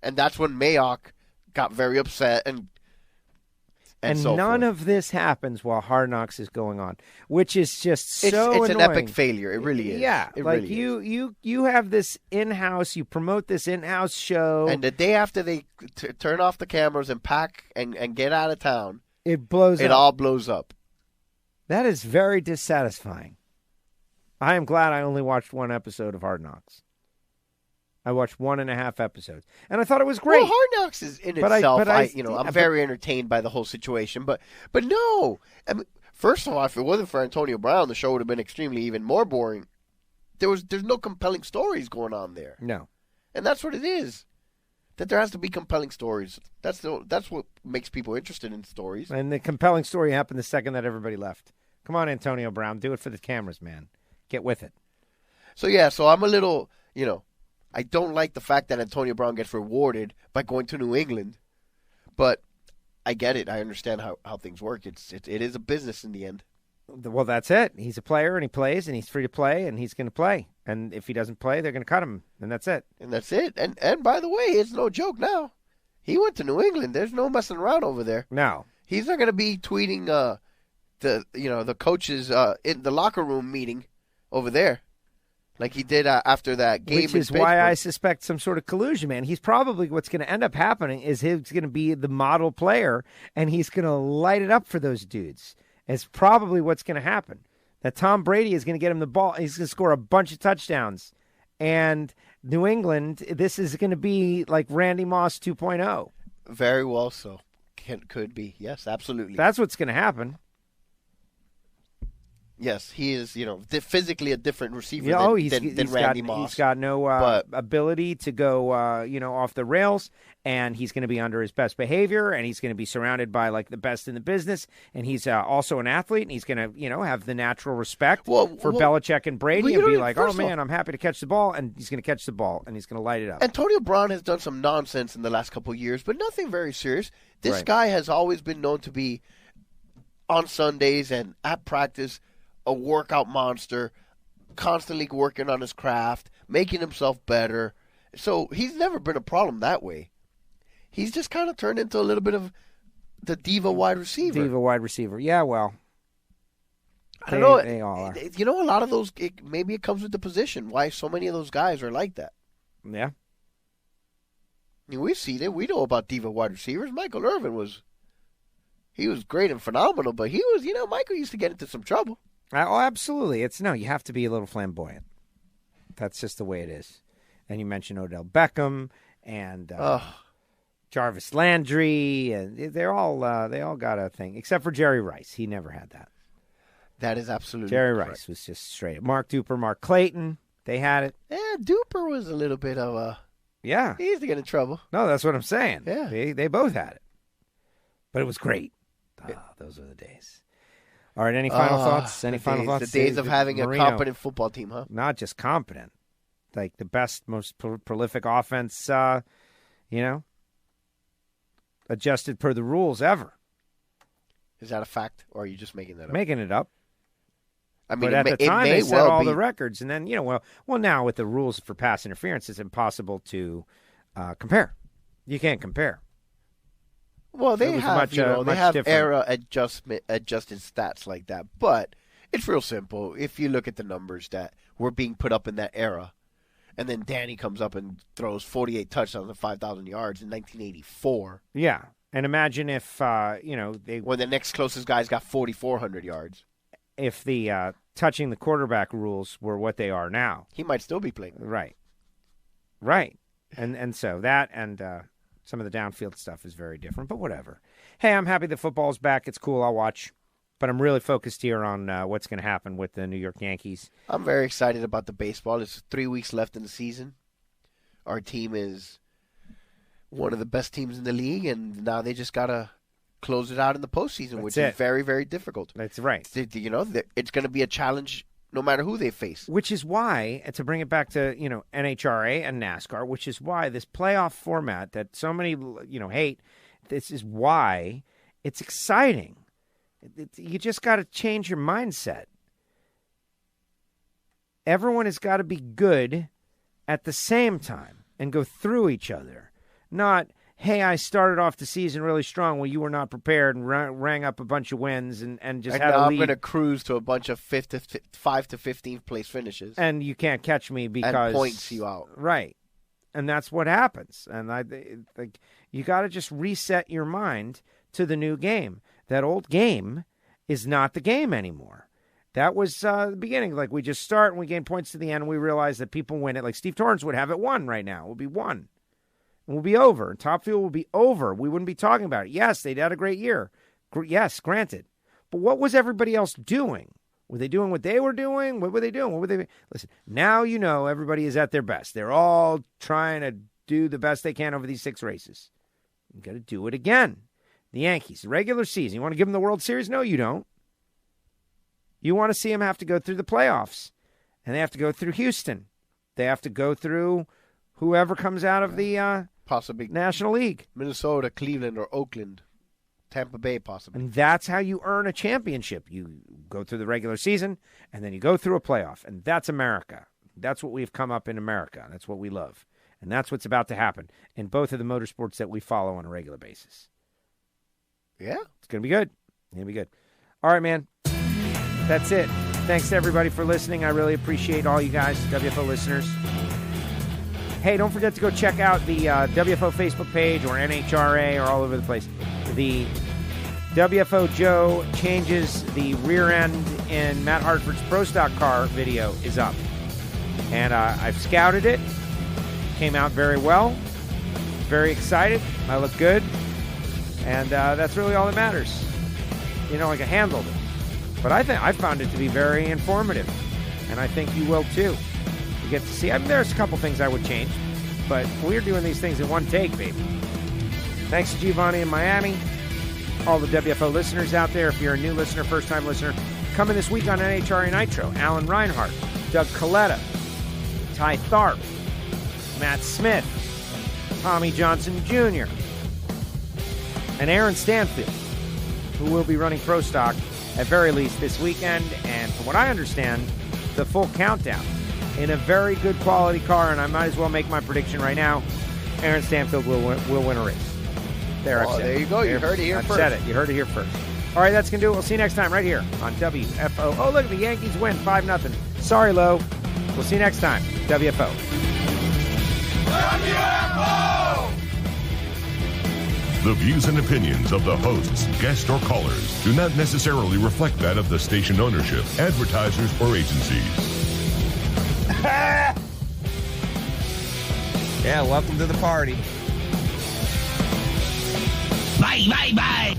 and that's when Mayock got very upset and so none forth. of this happens while Hard Knocks is going on, which is just so it's annoying. an epic failure. It really is. Yeah, it like really you have this in-house, you promote this in-house show, and the day after they turn off the cameras and pack and get out of town, it blows. It all blows up. That is very dissatisfying. I am glad I only watched one episode of Hard Knocks. I watched 1.5 episodes, and I thought it was great. Well, Hard Knocks is in itself. I'm very entertained by the whole situation, but no. I mean, first of all, if it wasn't for Antonio Brown, the show would have been extremely even more boring. There's no compelling stories going on there. No, and that's what it is. that there has to be compelling stories. That's what makes people interested in stories. And the compelling story happened the second that everybody left. Come on, Antonio Brown. Do it for the cameras, man. Get with it. So I'm a little, I don't like the fact that Antonio Brown gets rewarded by going to New England. But I get it. I understand how things work. It is a business in the end. Well, that's it. He's a player, and he plays, and he's free to play, and he's going to play. And if he doesn't play, they're going to cut him, and that's it. And that's it. And by the way, it's no joke now. He went to New England. There's no messing around over there. No. He's not going to be tweeting the coaches in the locker room meeting over there like he did after that game. Which is why I suspect some sort of collusion, man. He's probably, what's going to end up happening is he's going to be the model player, and he's going to light it up for those dudes. It's probably what's going to happen. That Tom Brady is going to get him the ball. He's going to score a bunch of touchdowns. And New England, this is going to be like Randy Moss 2.0. Very well so. Could be. Yes, absolutely. That's what's going to happen. Yes, he is, physically a different receiver than Randy Moss. He's got no ability to go, off the rails, and he's going to be under his best behavior, and he's going to be surrounded by, like, the best in the business, and he's also an athlete, and he's going to, have the natural respect for Belichick and Brady and be like, oh, man, I'm happy to catch the ball, and he's going to catch the ball, and he's going to light it up. Antonio Brown has done some nonsense in the last couple of years, but nothing very serious. This guy has always been known to be, on Sundays and at practice, a workout monster, constantly working on his craft, making himself better. So he's never been a problem that way. He's just kind of turned into a little bit of the diva wide receiver. Yeah, well. I don't know. They all are. A lot of those, maybe it comes with the position, why so many of those guys are like that. Yeah. I mean, we've seen it. We know about diva wide receivers. Michael Irvin was great and phenomenal, but Michael used to get into some trouble. Oh, absolutely. You have to be a little flamboyant. That's just the way it is. And you mentioned Odell Beckham and Jarvis Landry, and they all got a thing, except for Jerry Rice. He never had that. That is absolutely Jerry correct. Rice was just straight. Mark Duper, Mark Clayton, they had it. Yeah, Duper was a little bit of a... Yeah. He used to get in trouble. No, that's what I'm saying. Yeah. They both had it. But it was great. Those were the days. All right, any final thoughts? Final thoughts? The days of having a competent football team, huh? Not just competent. Like the best, most prolific offense, adjusted per the rules ever. Is that a fact, or are you just making that up? Making it up. I mean, but at the time, they set all the records. And then, now with the rules for pass interference, it's impossible to compare. You can't compare. Well, they have different era adjusted stats like that, but it's real simple. If you look at the numbers that were being put up in that era, and then Danny comes up and throws 48 touchdowns and 5,000 yards in 1984. Yeah, and imagine if when the next closest guy's got 4,400 yards. If the touching the quarterback rules were what they are now, he might still be playing. Right, and so that and. Some of the downfield stuff is very different, but whatever. Hey, I'm happy the football's back. It's cool. I'll watch. But I'm really focused here on what's going to happen with the New York Yankees. I'm very excited about the baseball. There's 3 weeks left in the season. Our team is one of the best teams in the league, and now they just got to close it out in the postseason, which is very, very difficult. That's right. It's going to be a challenge no matter who they face. Which is why, to bring it back to, NHRA and NASCAR, which is why this playoff format that so many, hate, this is why it's exciting. You just got to change your mindset. Everyone has got to be good at the same time and go through each other. Not, hey, I started off the season really strong. Well, you were not prepared and rang up a bunch of wins and just had a lead. I'm going to cruise to a bunch of 5 to 15th place finishes. And you can't catch me because... And points you out. Right. And that's what happens. And you got to just reset your mind to the new game. That old game is not the game anymore. That was the beginning. Like, we just start and we gain points to the end and we realize that people win it. Like Steve Torrance would have it won right now. It would be won. We'll be over. Top Fuel will be over. We wouldn't be talking about it. Yes, they'd had a great year. Yes, granted. But what was everybody else doing? Were they doing what they were doing? What were they doing? Listen, now everybody is at their best. They're all trying to do the best they can over these 6 races. You got to do it again. The Yankees, regular season. You want to give them the World Series? No, you don't. You want to see them have to go through the playoffs. And they have to go through Houston. They have to go through whoever comes out of the possibly National League. Minnesota, Cleveland, or Oakland. Tampa Bay, possibly. And that's how you earn a championship. You go through the regular season, and then you go through a playoff. And that's America. That's what we've come up in America. That's what we love. And that's what's about to happen in both of the motorsports that we follow on a regular basis. Yeah. It's going to be good. It's going to be good. All right, man. That's it. Thanks to everybody for listening. I really appreciate all you guys, WFO listeners. Hey, don't forget to go check out the WFO Facebook page or NHRA or all over the place. The WFO Joe changes the rear end in Matt Hartford's Pro Stock car video is up. And I've scouted it. Came out very well. Very excited. I look good. And that's really all that matters. You know, like I handled it. But I found it to be very informative. And I think you will too. You get to see. I mean, there's a couple things I would change. But we're doing these things in one take, baby. Thanks to Giovanni in Miami. All the WFO listeners out there. If you're a new listener, first-time listener, coming this week on NHRA Nitro. Alan Reinhart, Doug Coletta, Ty Tharp, Matt Smith, Tommy Johnson Jr., and Aaron Stanfield, who will be running Pro Stock at very least this weekend, and from what I understand, the full countdown in a very good quality car, and I might as well make my prediction right now. Aaron Stanfield will win a race. There you go. You heard it here first. I've said it. You heard it here first. All right, that's going to do it. We'll see you next time right here on WFO. Oh, look, the Yankees win 5-0. Sorry, Lo. We'll see you next time. WFO. WFO! The views and opinions of the hosts, guests, or callers do not necessarily reflect that of the station ownership, advertisers, or agencies. Yeah, welcome to the party. Bye, bye, bye.